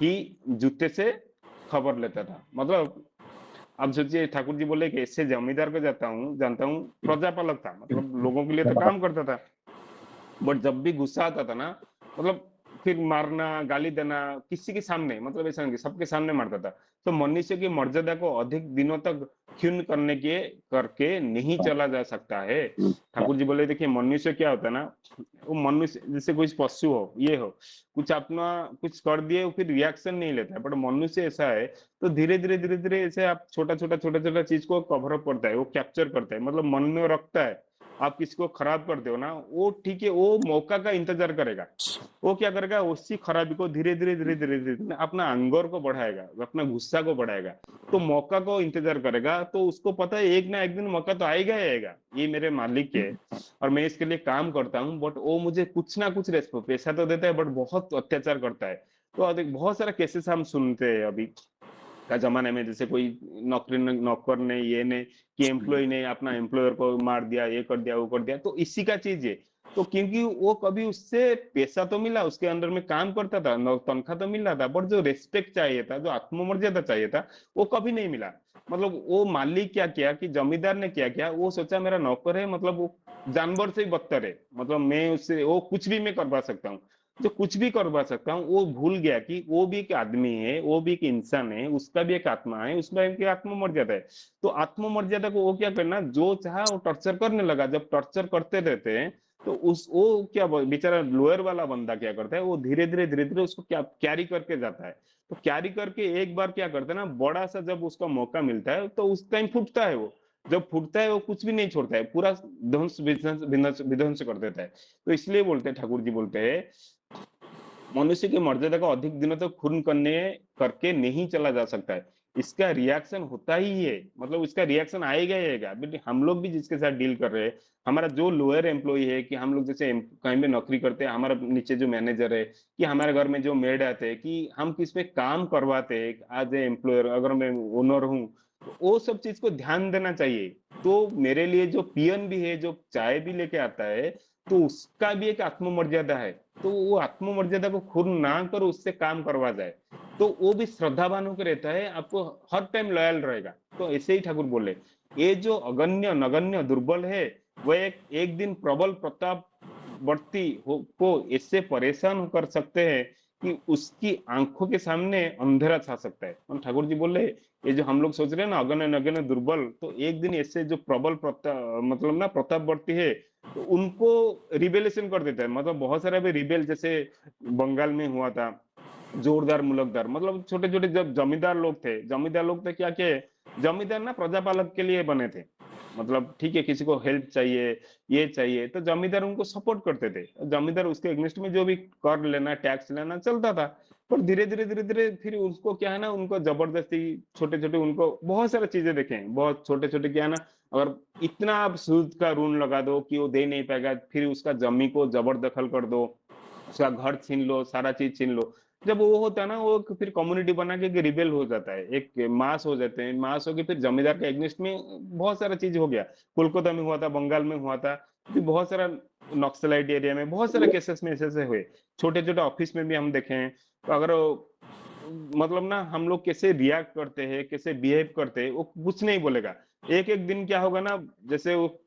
ही जूते से खबर लेता था। मतलब अब सोचिए, ठाकुर जी बोले कि ऐसे जमींदार को जानता हूँ, प्रजापालक था, मतलब लोगों के लिए तो काम करता था, बट जब भी गुस्सा आता था ना, मतलब फिर मारना, गाली देना, किसी के सामने, मतलब ऐसा नहीं, सबके सामने मारता था। तो मनुष्य की मर्यादा को अधिक दिनों तक क्षुण्ण करके नहीं चला जा सकता है। ठाकुर जी बोले, देखिए मनुष्य क्या होता है ना, वो मनुष्य जैसे कोई पशु हो, ये हो, कुछ अपना कुछ कर दिए, फिर रिएक्शन नहीं लेता है, बट मनुष्य ऐसा है, तो धीरे धीरे ऐसे आप छोटा छोटा चीज को कवर अप करता है, वो कैप्चर करता है, मतलब मन में रखता है। आप किसी को खराब करते हो ना, वो ठीक है, वो मौका का इंतजार करेगा। वो क्या करेगा, उसी खराबी को धीरे अपना अंगर को बढ़ाएगा, अपना गुस्सा को बढ़ाएगा, तो मौका को इंतजार करेगा। तो उसको पता है एक ना एक दिन मौका तो आएगा ही आएगा, ये मेरे मालिक है और मैं इसके लिए काम करता हूँ, बट वो मुझे कुछ ना कुछ पैसा तो देता है, बट बहुत अत्याचार करता है। तो बहुत सारा केसेस हम सुनते हैं अभी का जमाने में, जैसे कोई नौकर ने ये ने, कि एम्प्लॉय ने अपना एम्प्लॉयर को मार दिया, ये कर दिया, वो कर दिया, तो इसी का चीज है। तो क्योंकि वो कभी उससे पैसा तो मिला, उसके अंदर में काम करता था, तनख्वाह तो मिल रहा था, बट जो रेस्पेक्ट चाहिए था, जो आत्ममर्यादा चाहिए था, वो कभी नहीं मिला। मतलब वो मालिक क्या किया, कि जमींदार ने क्या किया, वो सोचा मेरा नौकर है, मतलब वो जानवर से ही बदतर है, मतलब मैं उससे वो कुछ भी मैं करवा सकता हूँ, जो कुछ भी करवा सकता हूँ। वो भूल गया कि वो भी एक आदमी है, वो भी एक इंसान है, उसका भी एक आत्मा है, उसमें एक आत्ममर्यादा है। तो आत्ममर्यादा को वो क्या करना, जो चाहा वो टॉर्चर करने लगा। जब टॉर्चर करते रहते हैं, तो उस वो क्या बेचारा लोअर वाला बंदा क्या करता है, वो धीरे धीरे उसको क्या कैरी करके जाता है। तो कैरी करके एक बार क्या करता है ना, बड़ा सा जब उसका मौका मिलता है, तो उस टाइम फूटता है वो। जब फूटता है वो कुछ भी नहीं छोड़ता है, पूरा ध्वंस विध्वंस कर देता है। तो इसलिए बोलते हैं, ठाकुर जी बोलते हैं, मनुष्य की मर्यादा को अधिक दिनों तक खून करके नहीं चला जा सकता है। इसका रिएक्शन होता ही है, मतलब इसका रिएक्शन आएगा ही आएगा। बेटे हम लोग भी जिसके साथ डील कर रहे हैं, हमारा जो लोअर एम्प्लॉय है, कि हम लोग जैसे कहीं पे नौकरी करते हैं, हमारा नीचे जो मैनेजर है, कि हमारे घर में जो मेड आते हैं, कि हम किस पे काम करवाते हैं, एज ए एम्प्लॉयर अगर मैं ओनर हूँ, तो वो सब चीज को ध्यान देना चाहिए। तो मेरे लिए जो पियन भी है, जो चाय भी लेके आता है, तो उसका भी एक आत्ममर्यादा है। तो वो आत्ममर्यादा को खून ना कर उससे काम करवा जाए, तो वो भी श्रद्धावान होकर रहता है, आपको हर टाइम लॉयल रहेगा। तो ऐसे ही ठाकुर बोले, ये जो अगण्य नगण्य दुर्बल है, वह एक दिन प्रबल प्रताप वर्ती को इससे परेशान कर सकते हैं, कि उसकी आंखों के सामने अंधेरा छा सकता है। और ठाकुर जी बोले, ये जो हम लोग सोच रहे हैं ना, अगण्य नगण्य दुर्बल, तो एक दिन ऐसे जो प्रबल प्रताप, मतलब ना प्रतापवर्ती है, तो उनको रिबेलेशन कर देता है। मतलब बहुत सारे अभी रिबेल जैसे बंगाल में हुआ था, जोरदार मुलकदार, मतलब छोटे छोटे जब जमींदार लोग थे, क्या क्या जमींदार ना प्रजापालक के लिए बने थे। मतलब ठीक है, किसी को हेल्प चाहिए, ये चाहिए, तो जमींदार उनको सपोर्ट करते थे, जमींदार उसके अगेंस्ट में जो भी कर लेना, टैक्स लेना चलता था। पर धीरे धीरे फिर उसको क्या है ना, उनको जबरदस्ती छोटे छोटे, उनको बहुत सारी चीजें देखें, बहुत छोटे छोटे क्या है ना, अगर इतना आप सूद का ऋण लगा दो कि वो दे नहीं पाएगा, फिर उसका जमी को जबरदखल कर दो, उसका घर छीन लो, सारा चीज छीन लो। जब वो होता है ना, वो फिर कम्युनिटी बना के रिबेल हो जाता है, एक मास हो जाते हैं, मास होके फिर जमींदार के एग्नेस्ट में बहुत सारा चीज हो गया। कोलकाता में हुआ था, बंगाल में हुआ था, फिर बहुत सारा नक्सलाइट एरिया में बहुत सारे केसेस में ऐसे हुए। छोटे छोटे ऑफिस में भी हम देखे हैं। तो अगर मतलब ना हम लोग कैसे रिएक्ट करते हैं, कैसे बिहेव करते हैं, वो कुछ नहीं बोलेगा। एक एक दिन क्या होगा ना, जैसे वो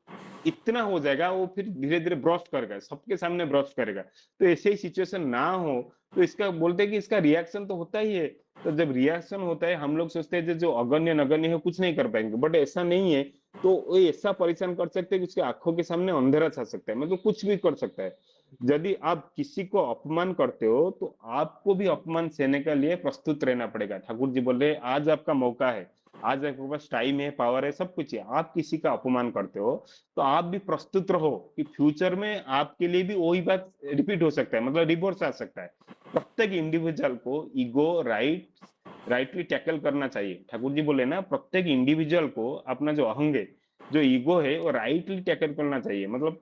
इतना हो जाएगा, वो फिर धीरे धीरे ब्रोस्ट करेगा, सबके सामने ब्रोस्ट करेगा। तो ऐसे ही सिचुएशन ना हो, तो इसका बोलते हैं कि इसका रिएक्शन तो होता ही है। तो जब रिएक्शन होता है, हम लोग सोचते हैं जो अगण्य नगण्य है कुछ नहीं कर पाएंगे, बट ऐसा नहीं है। तो वो ऐसा परेशान कर सकते हैं कि उसके आंखों के सामने अंधेरा छा सकता है, मतलब कुछ भी कर सकता है। यदि आप किसी को अपमान करते हो, तो आपको भी अपमान सहने के लिए प्रस्तुत रहना पड़ेगा। ठाकुर जी बोल रहे हैं, आज आपका मौका है, आज आपके पास टाइम है, पावर है, सब कुछ है। आप किसी का अपमान करते हो, तो आप भी प्रस्तुत रहो कि फ्यूचर में आपके लिए भी वही बात रिपीट हो सकता है, मतलब रिवर्स आ सकता है। प्रत्येक इंडिविजुअल को ईगो राइटली टैकल करना चाहिए। ठाकुर जी बोले ना, प्रत्येक इंडिविजुअल को अपना जो अहंग है, जो ईगो है, वो राइटली टैकल करना चाहिए। मतलब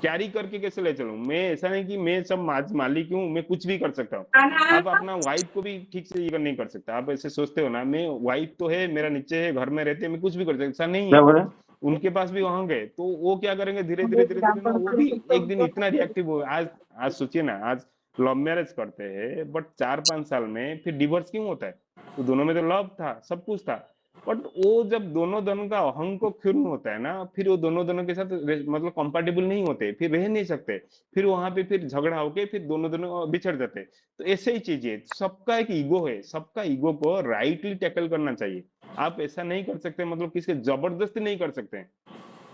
कैरी करके कैसे ले चलूं मैं, ऐसा नहीं कि मैं सब मालिक हूँ, मैं कुछ भी कर सकता हूँ। आप अपना वाइफ को भी ठीक से ये नहीं कर सकता। आप ऐसे सोचते हो ना, मैं वाइफ तो है, मेरा नीचे है, घर में रहते हैं, मैं कुछ भी कर सकता, ऐसा नहीं क्या है। बोले? उनके पास भी अहंग है, तो वो क्या करेंगे, धीरे धीरे धीरे धीरे ना वो भी एक दिन इतना रिएक्टिव हो। आज आज सोचिए ना, आज लव मैरिज करते हैं, बट 4-5 साल में फिर डिवोर्स क्यों होता है? तो दोनों में तो लव था, सब कुछ था, बट वो जब दोनों दोनों का अहंग को क्षुण्ण होता है ना, फिर वो दोनों दोनों के साथ मतलब कंपैटिबल नहीं होते, फिर रह नहीं सकते। फिर वहां पे फिर झगड़ा होके फिर दोनों दोनों बिछड़ जाते हैं। तो ऐसे ही चीज है, सबका एक ईगो है, सबका ईगो को राइटली टैकल करना चाहिए। आप ऐसा नहीं कर सकते, मतलब किसी जबरदस्ती नहीं कर सकते।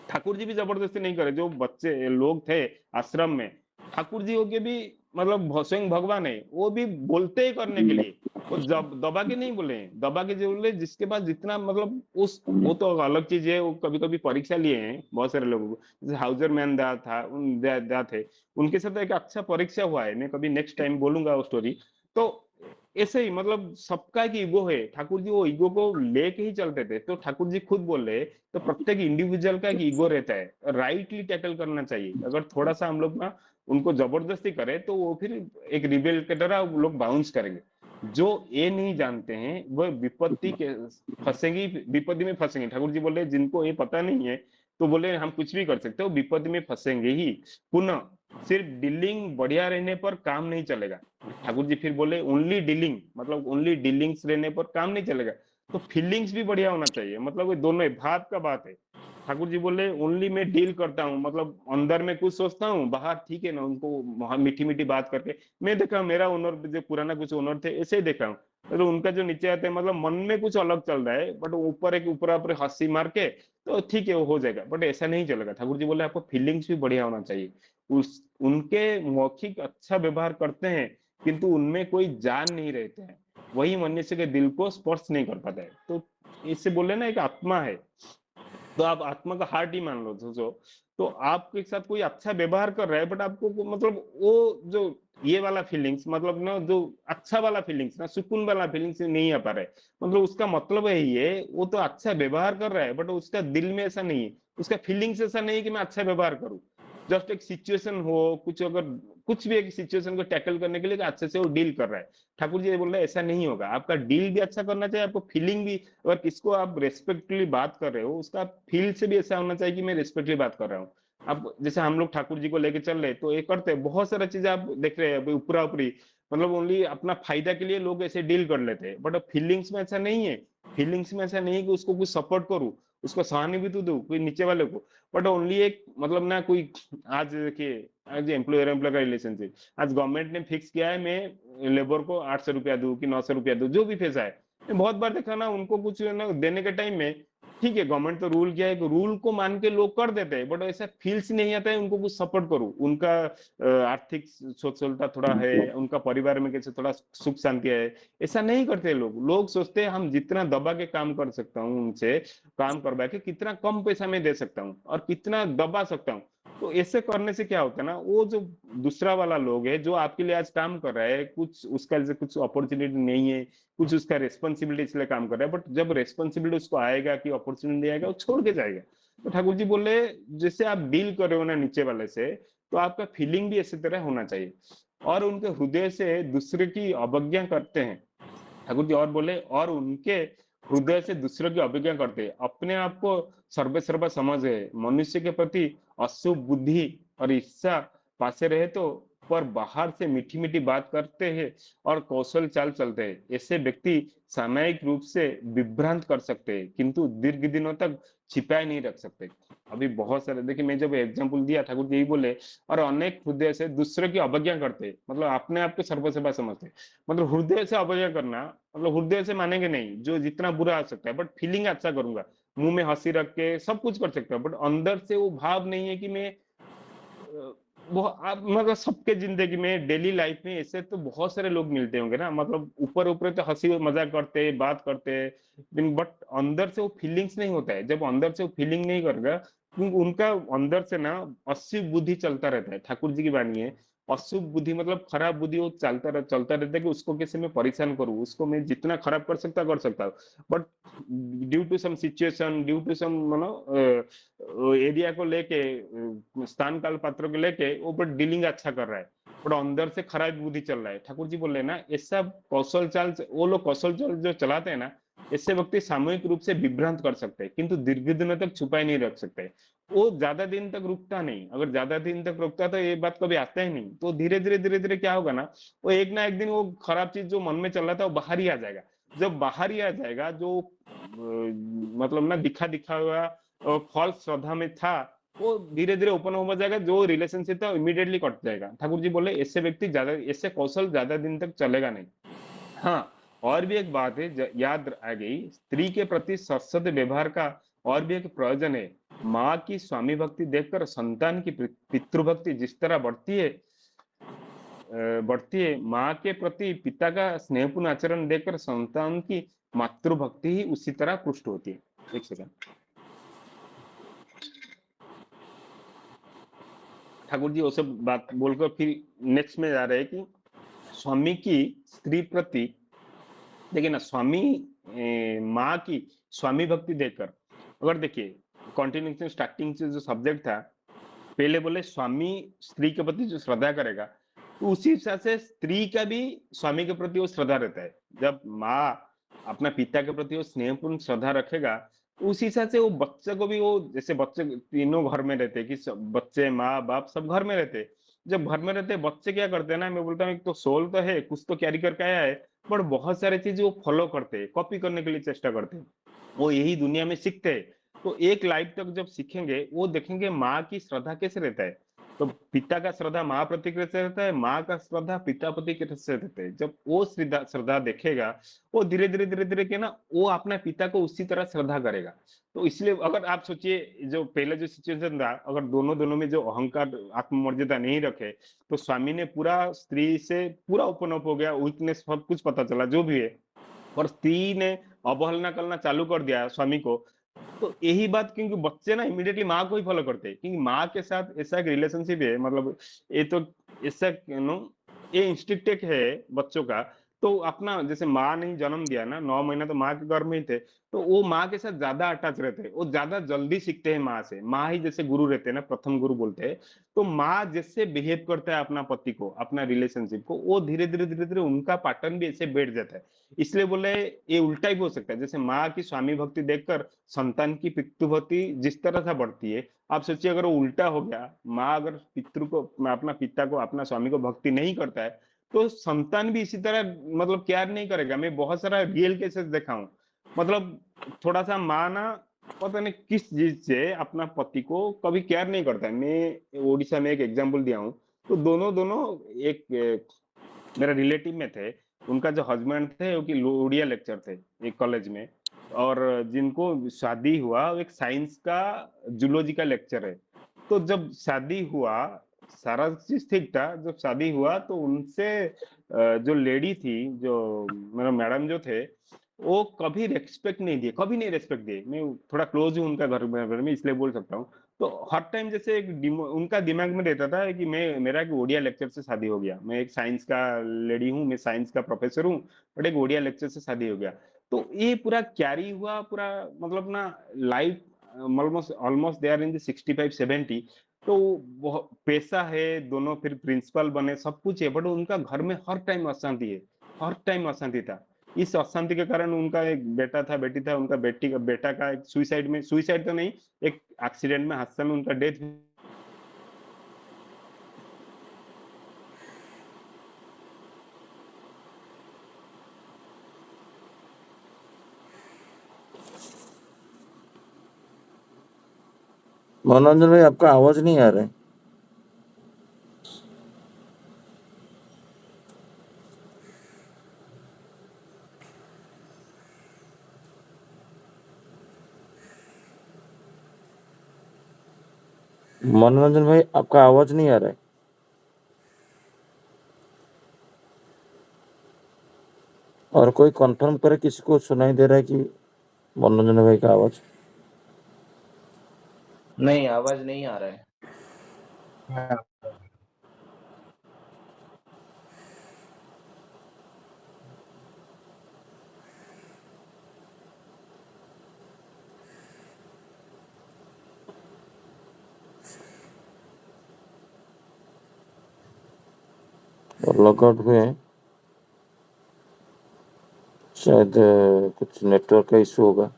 ठाकुर जी भी जबरदस्ती नहीं करे। जो बच्चे लोग थे आश्रम में, ठाकुर जी होके भी मतलब स्वयं भगवान है, वो भी बोलते ही करने के लिए। वो जब दबा के नहीं बोले, दबा के जो बोले, जिसके पास जितना मतलब उस, वो तो अलग चीज है। वो कभी कभी परीक्षा लिए हैं बहुत सारे लोगों को, जैसे हाउजर मैन दा था, दा थे, उनके साथ एक अच्छा परीक्षा हुआ है। मैं कभी नेक्स्ट टाइम बोलूंगा वो स्टोरी। तो ऐसे ही मतलब सबका एक ईगो है, ठाकुर जी वो ईगो को लेके ही चलते थे। तो ठाकुर जी खुद बोल रहे, तो प्रत्येक इंडिविजुअल का एक ईगो रहता है, राइटली टैकल करना चाहिए। अगर थोड़ा सा हम लोग ना उनको जबरदस्ती करें, तो वो फिर एक रिबेल की तरह वो लोग बाउंस करेंगे। जो ये नहीं जानते हैं वो विपत्ति के फंसेंगी, विपत्ति में फंसेंगे। ठाकुर जी बोले जिनको ये पता नहीं है, तो बोले हम कुछ भी कर सकते हो, विपत्ति में फंसेंगे ही। पुनः सिर्फ डीलिंग बढ़िया रहने पर काम नहीं चलेगा। ठाकुर जी फिर बोले ओनली डीलिंग, मतलब ओनली डीलिंग्स रहने पर काम नहीं चलेगा। तो फीलिंग्स भी बढ़िया होना चाहिए, मतलब ये दोनों है, बात का बात है। ठाकुर जी बोले ओनली मैं डील करता हूँ, मतलब अंदर में कुछ सोचता हूँ, बाहर ठीक है ना, उनको मीठी मीठी बात करके। मैं देखा मेरा ओनर जो पुराना कुछ ओनर थे, ऐसे ही देखा हूँ। तो उनका जो नीचे आते हैं, मतलब मन में कुछ अलग चल रहा है, बट ऊपर एक ऊपर ऊपर हंसी मार के तो ठीक है, वो हो जाएगा। बट ऐसा नहीं चलेगा। ठाकुर जी बोले आपको फीलिंग्स भी बढ़िया होना चाहिए। उस उनके मौखिक अच्छा व्यवहार करते हैं, किंतु उनमें कोई जान नहीं रहते हैं, वही मनुष्य के दिल को स्पर्श नहीं कर पाता है। तो इससे बोले ना, एक आत्मा है, तो आप आत्मा का हार्ट ही मान लो सोचो। तो आपके साथ कोई अच्छा व्यवहार कर रहा है, बट आपको मतलब वो जो ये वाला फीलिंग्स, मतलब ना जो अच्छा वाला फीलिंग्स ना, सुकून वाला फीलिंग्स नहीं आ पा रहा है। मतलब उसका मतलब है ये, वो तो अच्छा व्यवहार कर रहा है, बट उसका दिल में ऐसा नहीं है, उसका फीलिंग्स ऐसा नहीं है कि मैं अच्छा व्यवहार करूं। जस्ट एक सिचुएशन हो, कुछ अगर कुछ भी एक सिचुएशन को टैकल करने के लिए अच्छे से वो डील कर रहा है। ठाकुर जी बोल रहे हैं ऐसा नहीं होगा, आपका डील भी अच्छा करना चाहिए, आपको फीलिंग भी। अगर किसको आप रेस्पेक्टफुली बात कर रहे हो, उसका फील से भी ऐसा होना चाहिए कि मैं रेस्पेक्टफुली बात कर रहा हूँ। अब जैसे हम लोग ठाकुर जी को लेके चल रहे, तो ये करते हैं, बहुत सारा चीजें आप देख रहे हैं ऊपरा ऊपरी, मतलब ओनली अपना फायदा के लिए लोग ऐसे डील कर लेते हैं। बट फीलिंग्स में ऐसा नहीं है। फीलिंग्स में ऐसा नहीं है कि उसको कुछ सपोर्ट करूं, उसको सहानुभूति दूं कोई नीचे वाले को। बट ओनली एक मतलब ना कोई, आज देखिए, आज एम्प्लॉयर एम्प्लॉय का रिलेशनशिप, आज गवर्नमेंट ने फिक्स किया है मैं लेबर को 800 रुपया दूं कि 900 रुपया दूं, जो भी पैसा है। मैं बहुत बार देखा ना, उनको कुछ ना देने के टाइम में, ठीक है गवर्नमेंट तो रूल किया है, कि रूल को मान के लोग कर देते हैं, बट ऐसा फील्स नहीं आता है उनको कुछ सपोर्ट करूं, उनका आर्थिक सচ্ছলता थोड़ा है, उनका परिवार में कैसे थोड़ा सुख शांति है, ऐसा नहीं करते लोग। लोग सोचते हैं हम जितना दबा के काम कर सकता हूँ, उनसे काम करवा के कितना कम पैसा में दे सकता हूँ और कितना दबा सकता हूँ। तो ऐसे करने से क्या होता है ना, वो जो दूसरा वाला लोग है जो आपके लिए आज काम कर रहा है, कुछ उसका जैसे कुछ अपॉर्चुनिटी नहीं है, कुछ उसका रेस्पॉन्सिबिलिटी इसलिए काम कर रहा है, बट जब रेस्पॉन्सिबिलिटी उसको आएगा कि अपॉर्चुनिटी आएगा, वो छोड़ के जाएगा। तो ठाकुर जी बोले जैसे आप डील कर रहे हो ना नीचे वाले से, तो आपका फीलिंग भी इसी तरह होना चाहिए। और उनके हृदय से दूसरे की अवज्ञा करते हैं। ठाकुर जी और बोले, और उनके हृदय से दूसरों की अवज्ञा करते हैं, अपने आप को सर्वे सर्वा समझ है, मनुष्य के प्रति अशुभ बुद्धि और ईर्ष्या पासे रहे तो, पर बाहर से मीठी मीठी बात करते हैं और कौशल चाल चलते हैं। ऐसे व्यक्ति सामयिक रूप से विभ्रांत कर सकते हैं, किंतु दीर्घ दिनों तक छिपाए नहीं रख सकते। अभी बहुत सारे देखिए, मैं जब एग्जाम्पल दिया ठाकुर जी यही बोले, और अनेक हृदय से दूसरे की अवज्ञा करते हैं, मतलब अपने आप को सर्वसेवा समझते हैं। मतलब हृदय से अवज्ञा करना, मतलब हृदय से मानेंगे नहीं, जो जितना बुरा आ सकता है, बट फीलिंग अच्छा करूंगा, मुंह में हंसी रख के सब कुछ कर सकता है, बट अंदर से वो भाव नहीं है कि मैं वो आप मतलब सबके जिंदगी में डेली लाइफ में ऐसे तो बहुत सारे लोग मिलते होंगे ना, मतलब ऊपर ऊपर तो हंसी मजाक करते हैं, बात करते हैं, बट अंदर से वो फीलिंग्स नहीं होता है। जब अंदर से वो फीलिंग नहीं करेगा, क्योंकि उनका अंदर से ना अशुभ बुद्धि चलता रहता है। ठाकुर जी की वाणी है, अशुभ बुद्धि मतलब खराब बुद्धि, वो चलता रहता है कि उसको कैसे मैं परेशान करूँ, उसको मैं जितना खराब कर सकता हूँ, but due to some situation, due to some area को लेके, स्थान काल पात्रों को लेके वो बट डीलिंग अच्छा कर रहा है, बट अंदर से खराब बुद्धि चल रहा है। ठाकुर जी बोल रहे हैं ना, ये सब कौशल चाल, वो लोग कौशल चाल जो चलाते हैं ना, इससे व्यक्ति सामूहिक रूप से विभ्रांत कर सकते हैं, किंतु दीर्घ दिनों तक छुपाए नहीं रख सकते। वो ज्यादा दिन तक रुकता नहीं, अगर ज्यादा दिन तक रुकता तो ये बात कभी आता ही नहीं। तो धीरे धीरे क्या होगा ना, वो एक ना एक दिन वो खराब चीज जो मन में चल रहा था वो बाहर ही आ जाएगा। जब बाहर ही आ जाएगा, जो मतलब ना दिखा हुआ फॉल्स श्रद्धा में था, वो धीरे धीरे ओपन हो जाएगा, जो रिलेशनशिप था इमीडिएटली कट जाएगा। ठाकुर जी बोले, ऐसे व्यक्ति ज्यादा, ऐसे कौशल ज्यादा दिन तक चलेगा नहीं। हाँ, और भी एक बात है याद आ गई, स्त्री के प्रति सत्सद व्यवहार का और भी एक प्रयोजन है। माँ की स्वामी भक्ति देखकर संतान की पितृभक्ति जिस तरह बढ़ती है, माँ के प्रति पिता का स्नेहपूर्ण आचरण देखकर संतान की मातृभक्ति ही उसी तरह पुष्ट होती है। एक सेकंड। ठाकुर जी वो सब बात बोलकर फिर नेक्स्ट में जा रहे हैं कि स्वामी की स्त्री प्रति, देखिए ना, स्वामी माँ की स्वामी भक्ति देखकर, अगर देखिए कॉन्टिन्यूशन स्टार्टिंग से जो सब्जेक्ट था, पहले बोले स्वामी स्त्री के प्रति जो श्रद्धा करेगा, तो उसी हिसाब से स्त्री का भी स्वामी के प्रति वो श्रद्धा रहता है। जब माँ अपना पिता के प्रति वो स्नेहपूर्ण श्रद्धा रखेगा, तो उसी हिसाब से वो बच्चे को भी, वो जैसे बच्चे तीनों घर में रहते हैं कि बच्चे माँ बाप सब घर में रहते हैं। जब घर में रहते हैं, बच्चे क्या करते हैं ना, मैं बोलता हूँ एक तो सोल तो है, कुछ तो कैरी करके आया है, बट बहुत सारी चीजें वो फॉलो करते हैं, कॉपी करने के लिए चेष्टा करते हैं, वो यही दुनिया में सीखते हैं। तो एक लाइफ तक जब सीखेंगे, वो देखेंगे माँ की श्रद्धा कैसे रहता है। तो पिता का श्रद्धा माँ प्रति कैसे रहता है, माँ का श्रद्धा पिता प्रति कैसे रहता है। जब वो श्रद्धा देखेगा, वो धीरे धीरे के ना, वो अपने पिता को उसी तरह श्रद्धा करेगा। तो इसलिए अगर आप सोचिए, जो पहले जो सिचुएशन था, अगर दोनों दोनों में जो अहंकार आत्ममर्यादा नहीं रखे, तो स्वामी ने पूरा स्त्री से पूरा ओपन अप हो गया, वीकनेस सब कुछ पता चला जो भी है, और स्त्री ने अवहेलना करना चालू कर दिया स्वामी को। तो यही बात, क्योंकि बच्चे ना इमीडिएटली माँ को ही फॉलो करते हैं, क्योंकि माँ के साथ ऐसा एक रिलेशनशिप है, मतलब ये तो ऐसा नो, ये इंस्टिंक्ट है बच्चों का। तो अपना जैसे माँ ने जन्म दिया ना, 9 महीना तो माँ के गर्भ में ही थे, तो वो माँ के साथ ज्यादा अटैच रहते हैं, वो ज्यादा जल्दी सीखते हैं माँ से। माँ ही जैसे गुरु रहते हैं ना, प्रथम गुरु बोलते हैं। तो माँ जैसे बिहेव करता है अपना पति को, अपना रिलेशनशिप को, वो धीरे धीरे उनका पैटर्न भी ऐसे बैठ जाता है। इसलिए बोले ये उल्टा भी हो सकता है, जैसे माँ की स्वामी भक्ति देखकर संतान की पितृभक्ति जिस तरह से बढ़ती है। आप सोचिए अगर वो उल्टा हो गया, माँ अगर पितृ को, अपना पिता को, अपना स्वामी को भक्ति नहीं करता है, तो संतान भी इसी तरह मतलब केयर नहीं करेगा। मैं बहुत सारा रियल केसेस देखा हूँ, मतलब थोड़ा सा माँ ना, पता नहीं किस चीज से अपना पति को कभी केयर नहीं करता है। मैं ओडिशा में एक एग्जाम्पल दिया हूँ, तो दोनों दोनों एक मेरा रिलेटिव में थे, उनका जो हस्बैंड थे वो कि उड़िया लेक्चर थे एक कॉलेज में, और जिनको शादी हुआ वो एक साइंस का जूलॉजी का लेक्चर है। तो जब शादी हुआ, सारा चीज ठीक था, जब शादी हुआ तो उनसे जो लेडी थी, जो मेरा मैडम जो थे, वो कभी रेस्पेक्ट नहीं दिए, कभी नहीं रेस्पेक्ट दिए। मैं थोड़ा क्लोज हूँ उनका घर में, इसलिए बोल सकता हूँ। तो हर टाइम जैसे एक उनका दिमाग में रहता था कि मैं, मेरा एक ओडिया लेक्चर से शादी हो गया, मैं एक साइंस का लेडी हूँ, मैं साइंस का प्रोफेसर हूँ, बट एक ओडिया लेक्चर से शादी हो गया। तो ये पूरा कैरी हुआ पूरा, मतलब ना life almost almost they are in the 65-70। तो वो पैसा है, दोनों फिर प्रिंसिपल बने, सब कुछ है, बट उनका घर में हर टाइम अशांति है, हर टाइम अशांति था। इस अशांति के कारण उनका एक बेटा था, बेटी था, उनका बेटा का एक सुसाइड तो नहीं, एक एक्सीडेंट में, हादसा में उनका डेथ। मनोरंजन भाई, आपका आवाज नहीं आ रहा है। मनोरंजन भाई, आपका आवाज नहीं आ रहा है। और कोई कंफर्म करे, किसी को सुनाई दे रहा है कि मनोरंजन भाई का आवाज? नहीं, आवाज नहीं आ रहा है। और लॉगआउट हुए हैं, शायद कुछ नेटवर्क का इशू होगा।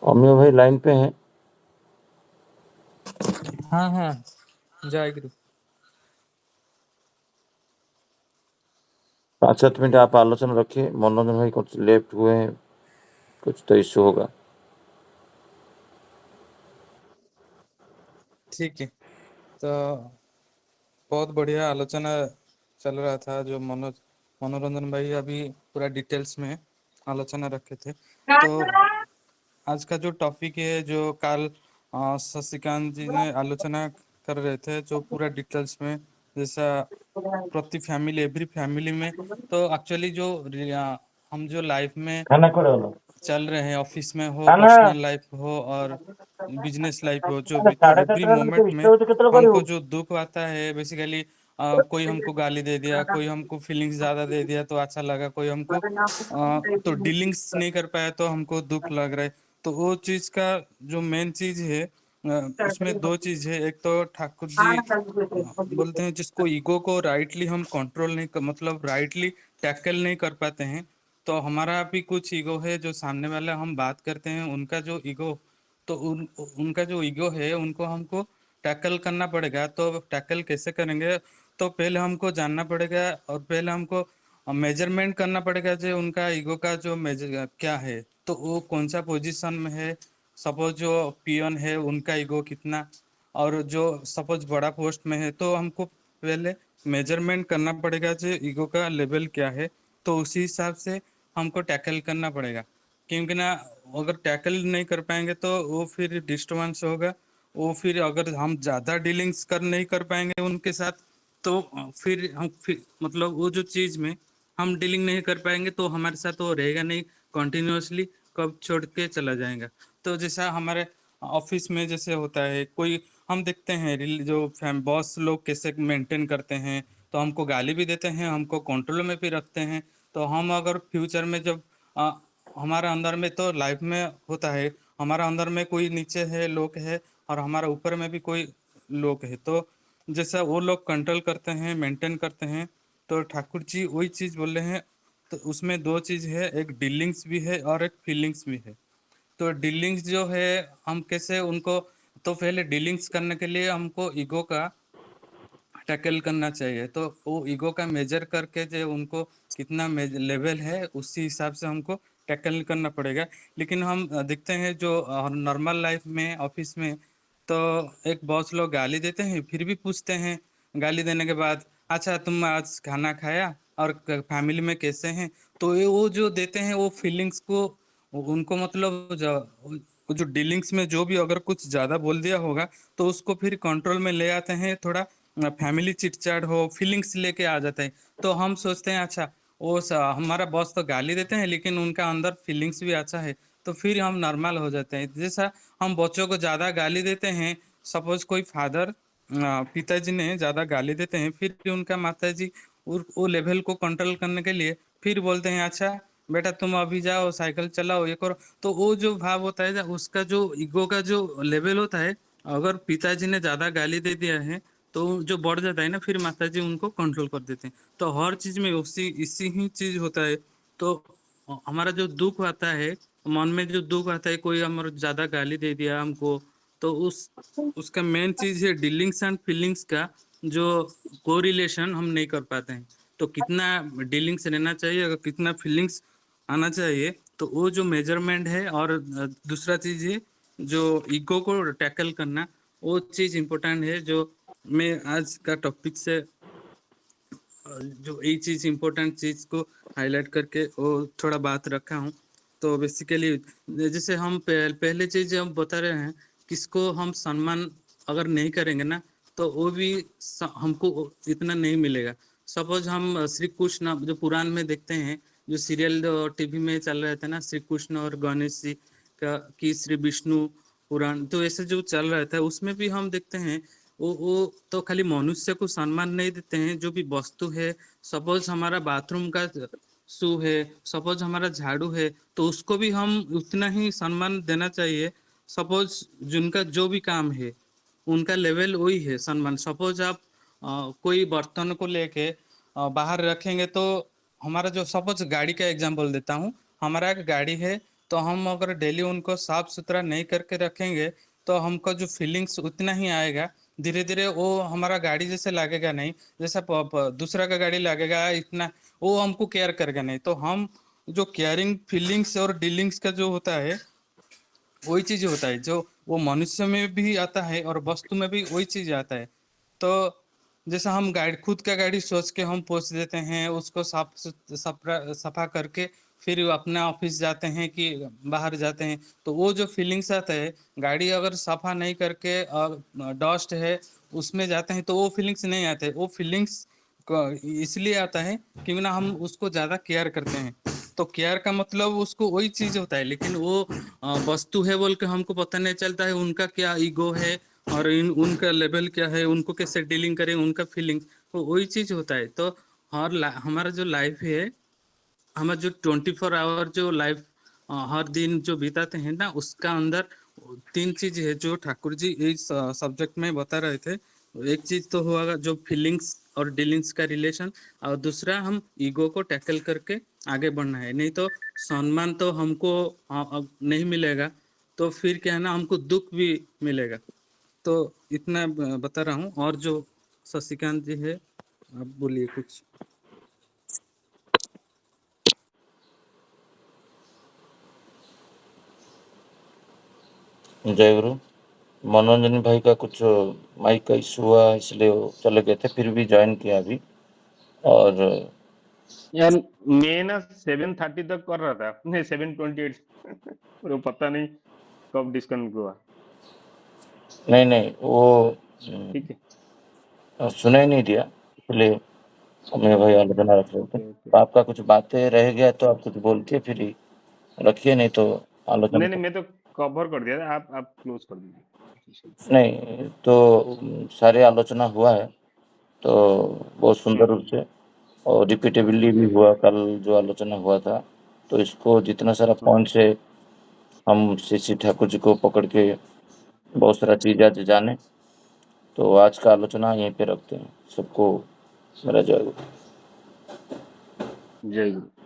अमियो भाई लाइन पे हैं? हाँ हाँ, जय गुरु। 5-7 मिनट आप आलोचना रखिए। मनोरंजन भाई कुछ लेफ्ट हुए हैं, कुछ तो इशू होगा। ठीक है, तो बहुत बढ़िया आलोचना चल रहा था, जो मनोरंजन भाई अभी पूरा डिटेल्स में आलोचना रखे थे। तो आज का जो टॉपिक है, जो कल शशिकांत जी ने आलोचना कर रहे थे, जो पूरा डिटेल्स में, जैसा प्रति फैमिली, एवरी फैमिली में, तो एक्चुअली जो हम जो लाइफ में खाना करे वाला चल रहे हैं, ऑफिस में हो, खाना पर्सनल लाइफ हो और बिजनेस लाइफ हो, जो भी, तो साढ़े एवरी 17 मोमेंट में केतला हमको करू जो दुख आता है बेसिकली, कोई हमको गाली दे दिया, कोई हमको फीलिंग्स ज्यादा दे दिया तो अच्छा लगा, कोई हमको तो डीलिंग्स नहीं कर पाया तो हमको दुख लग रहा है। तो वो चीज का जो मेन चीज है, उसमें दो चीज है। एक तो ठाकुर जी बोलते हैं, जिसको ईगो को राइटली हम कंट्रोल नहीं कर, मतलब राइटली टैकल नहीं कर पाते हैं। तो हमारा भी कुछ ईगो है, जो सामने वाला हम बात करते हैं उनका जो ईगो, तो उनका जो ईगो है उनको हमको टैकल करना पड़ेगा। तो टैकल कैसे करेंगे? तो पहले हमको जानना पड़ेगा और पहले हमको मेजरमेंट करना पड़ेगा, जो उनका ईगो का जो मेजर क्या है, तो वो कौन सा पोजीशन में है। सपोज जो पियन है उनका ईगो कितना, और जो सपोज बड़ा पोस्ट में है, तो हमको पहले मेजरमेंट करना पड़ेगा जो ईगो का लेवल क्या है। तो उसी हिसाब से हमको टैकल करना पड़ेगा, क्योंकि ना अगर टैकल नहीं कर पाएंगे तो वो फिर डिस्टर्बेंस होगा। वो फिर अगर हम ज़्यादा डीलिंग्स नहीं कर पाएंगे उनके साथ, तो फिर हम फिर मतलब वो जो चीज़ में हम डीलिंग नहीं कर पाएंगे तो हमारे साथ वो रहेगा नहीं कंटिन्यूअसली, कब छोड़ के चला जाएगा। तो जैसा हमारे ऑफिस में जैसे होता है, कोई हम देखते हैं जो बॉस लोग कैसे मेंटेन करते हैं, तो हमको गाली भी देते हैं, हमको कंट्रोल में भी रखते हैं। तो हम अगर फ्यूचर में जब हमारा अंदर में तो लाइफ में होता है, हमारा अंदर में कोई नीचे है लोग है और हमारा ऊपर में भी कोई लोग है, तो जैसा वो लोग कंट्रोल करते हैं, मेंटेन करते हैं। तो ठाकुर जी वही चीज़ बोल रहे हैं। तो उसमें दो चीज़ है, एक डीलिंग्स भी है और एक फीलिंग्स भी है। तो डीलिंग्स जो है हम कैसे उनको, तो पहले डीलिंग्स करने के लिए हमको ईगो का टैकल करना चाहिए। तो वो ईगो का मेजर करके जो उनको कितना लेवल है, उसी हिसाब से हमको टैकल करना पड़ेगा। लेकिन हम देखते हैं जो नॉर्मल लाइफ में, ऑफिस में, तो एक बॉस लोग गाली देते हैं, फिर भी पूछते हैं गाली देने के बाद, अच्छा तुम आज खाना खाया और फैमिली में कैसे हैं। तो ये वो जो देते हैं वो फीलिंग्स को उनको, मतलब जो डीलिंग्स में जो भी अगर कुछ ज्यादा बोल दिया होगा तो उसको फिर कंट्रोल में ले आते हैं, थोड़ा फैमिली चिटचाट हो, फीलिंग्स लेके आ जाते हैं। तो हम सोचते हैं अच्छा हमारा बॉस तो गाली देते हैं लेकिन उनका अंदर फीलिंग्स भी अच्छा है, तो फिर हम नॉर्मल हो जाते हैं। जैसा हम बच्चों को ज्यादा गाली देते हैं, सपोज कोई फादर पिताजी ने ज्यादा गाली देते हैं, फिर उनका माताजी वो लेवल को कंट्रोल करने के लिए फिर बोलते हैं अच्छा बेटा तुम अभी जाओ साइकिल चलाओ ये करो। तो वो जो भाव होता है उसका जो ईगो का जो लेवल होता है, अगर पिताजी ने ज्यादा गाली दे दिया है तो जो बढ़ जाता है ना, फिर माताजी उनको कंट्रोल कर देते हैं। तो हर चीज में उसी इसी ही चीज होता है। तो हमारा जो दुख आता है, मन में जो दुख आता है, कोई हमारा ज्यादा गाली दे दिया हमको, तो उसका मेन चीज है डीलिंग्स एंड फीलिंग्स का जो कोरिलेशन हम नहीं कर पाते हैं। तो कितना डीलिंग्स रहना चाहिए, अगर कितना फीलिंग्स आना चाहिए, तो वो जो मेजरमेंट है। और दूसरा चीज है जो ईगो को टैकल करना, वो चीज इम्पोर्टेंट है, जो मैं आज का टॉपिक से जो ये चीज इम्पोर्टेंट चीज को हाईलाइट करके वो थोड़ा बात रखा हूँ। तो बेसिकली जैसे हम पहले चीज हम बता रहे हैं, किसको हम सम्मान अगर नहीं करेंगे ना, तो वो भी हमको इतना नहीं मिलेगा। सपोज हम श्री कृष्ण जो पुराण में देखते हैं, जो सीरियल टीवी में चल रहे थे ना, श्री कृष्ण और गणेश जी का की श्री विष्णु पुराण, तो ऐसे जो चल रहा था उसमें भी हम देखते हैं वो तो खाली मनुष्य को सम्मान नहीं देते हैं, जो भी वस्तु है। सपोज हमारा बाथरूम का शू है, सपोज हमारा झाड़ू है, तो उसको भी हम उतना ही सम्मान देना चाहिए। सपोज जिनका जो भी काम है उनका लेवल वही है सम्मान। सपोज आप कोई बर्तन को लेके बाहर रखेंगे, तो हमारा जो सपोज गाड़ी का एग्जांपल देता हूँ, हमारा एक गाड़ी है, तो हम अगर डेली उनको साफ सुथरा नहीं करके रखेंगे तो हमको जो फीलिंग्स उतना ही आएगा। धीरे धीरे वो हमारा गाड़ी जैसे लगेगा नहीं, जैसा दूसरा का गाड़ी लगेगा इतना, वो हमको केयर करेगा नहीं। तो हम जो केयरिंग फीलिंग्स और डीलिंग्स का जो होता है, वही चीज होता है जो वो मनुष्य में भी आता है और वस्तु में भी वही चीज आता है। तो जैसा हम गाड़ी खुद का गाड़ी सोच के हम पोंछ देते हैं, उसको सफा करके फिर अपने ऑफिस जाते हैं कि बाहर जाते हैं, तो वो जो फीलिंग्स आता है, गाड़ी अगर सफा नहीं करके डस्ट है उसमें जाते हैं तो वो फीलिंग्स नहीं आते। वो फीलिंग्स इसलिए आता है क्योंकि ना हम उसको ज्यादा केयर करते हैं। तो केयर का मतलब उसको वही चीज होता है, लेकिन वो वस्तु है बोल के हमको पता नहीं चलता है उनका क्या ईगो है और उनका लेवल क्या है, उनको कैसे डीलिंग करें, उनका फीलिंग, तो वही चीज होता है। तो हमारा जो लाइफ है, हमारा जो 24 आवर जो लाइफ हर दिन जो बिताते हैं ना, उसका अंदर तीन चीज है जो ठाकुर जी इस सब्जेक्ट में बता रहे थे। एक चीज तो हुआ जो फीलिंग्स और डीलिंग्स का रिलेशन, और दूसरा हम ईगो को टैकल करके आगे बढ़ना है। नहीं तो सम्मान तो हमको अब नहीं मिलेगा, तो फिर क्या है ना, हमको दुख भी मिलेगा। तो इतना बता रहा हूँ। और जो शशिकांत जी है, आप बोलिए कुछ। जय गुरु। मनोरंजन भाई का कुछ माइक का इशू हुआ, इसलिए वो चले गए थे, फिर भी ज्वाइन किया अभी। और यार मैं ना 7:30 तक कर रहा था, नहीं 7:28 और वो पता नहीं कब डिस्कनेक्ट हुआ। नहीं वो ठीक है, सुनाई नहीं दिया, इसलिए मेरे भाई आलोचना रख रहे थे। ओके। तो आपका कुछ बातें रह गया तो आप कुछ बोल के फिर ही रखिए, नहीं तो आलोचना नहीं मैं तो कवर कर दिया था, आप क्लोज कर दीजिए। नहीं तो सारे आलोचना हुआ है, तो बहुत सुंदर रूप से और रिपीटेबली भी हुआ। कल जो आलोचना हुआ था, तो इसको जितना सारा पॉइंट से हम श्री ठाकुर जी को पकड़ के बहुत सारा चीज़ आज जाने, तो आज का आलोचना यहीं पे रखते हैं। सबको मेरा जय गुरु। जय गुरु।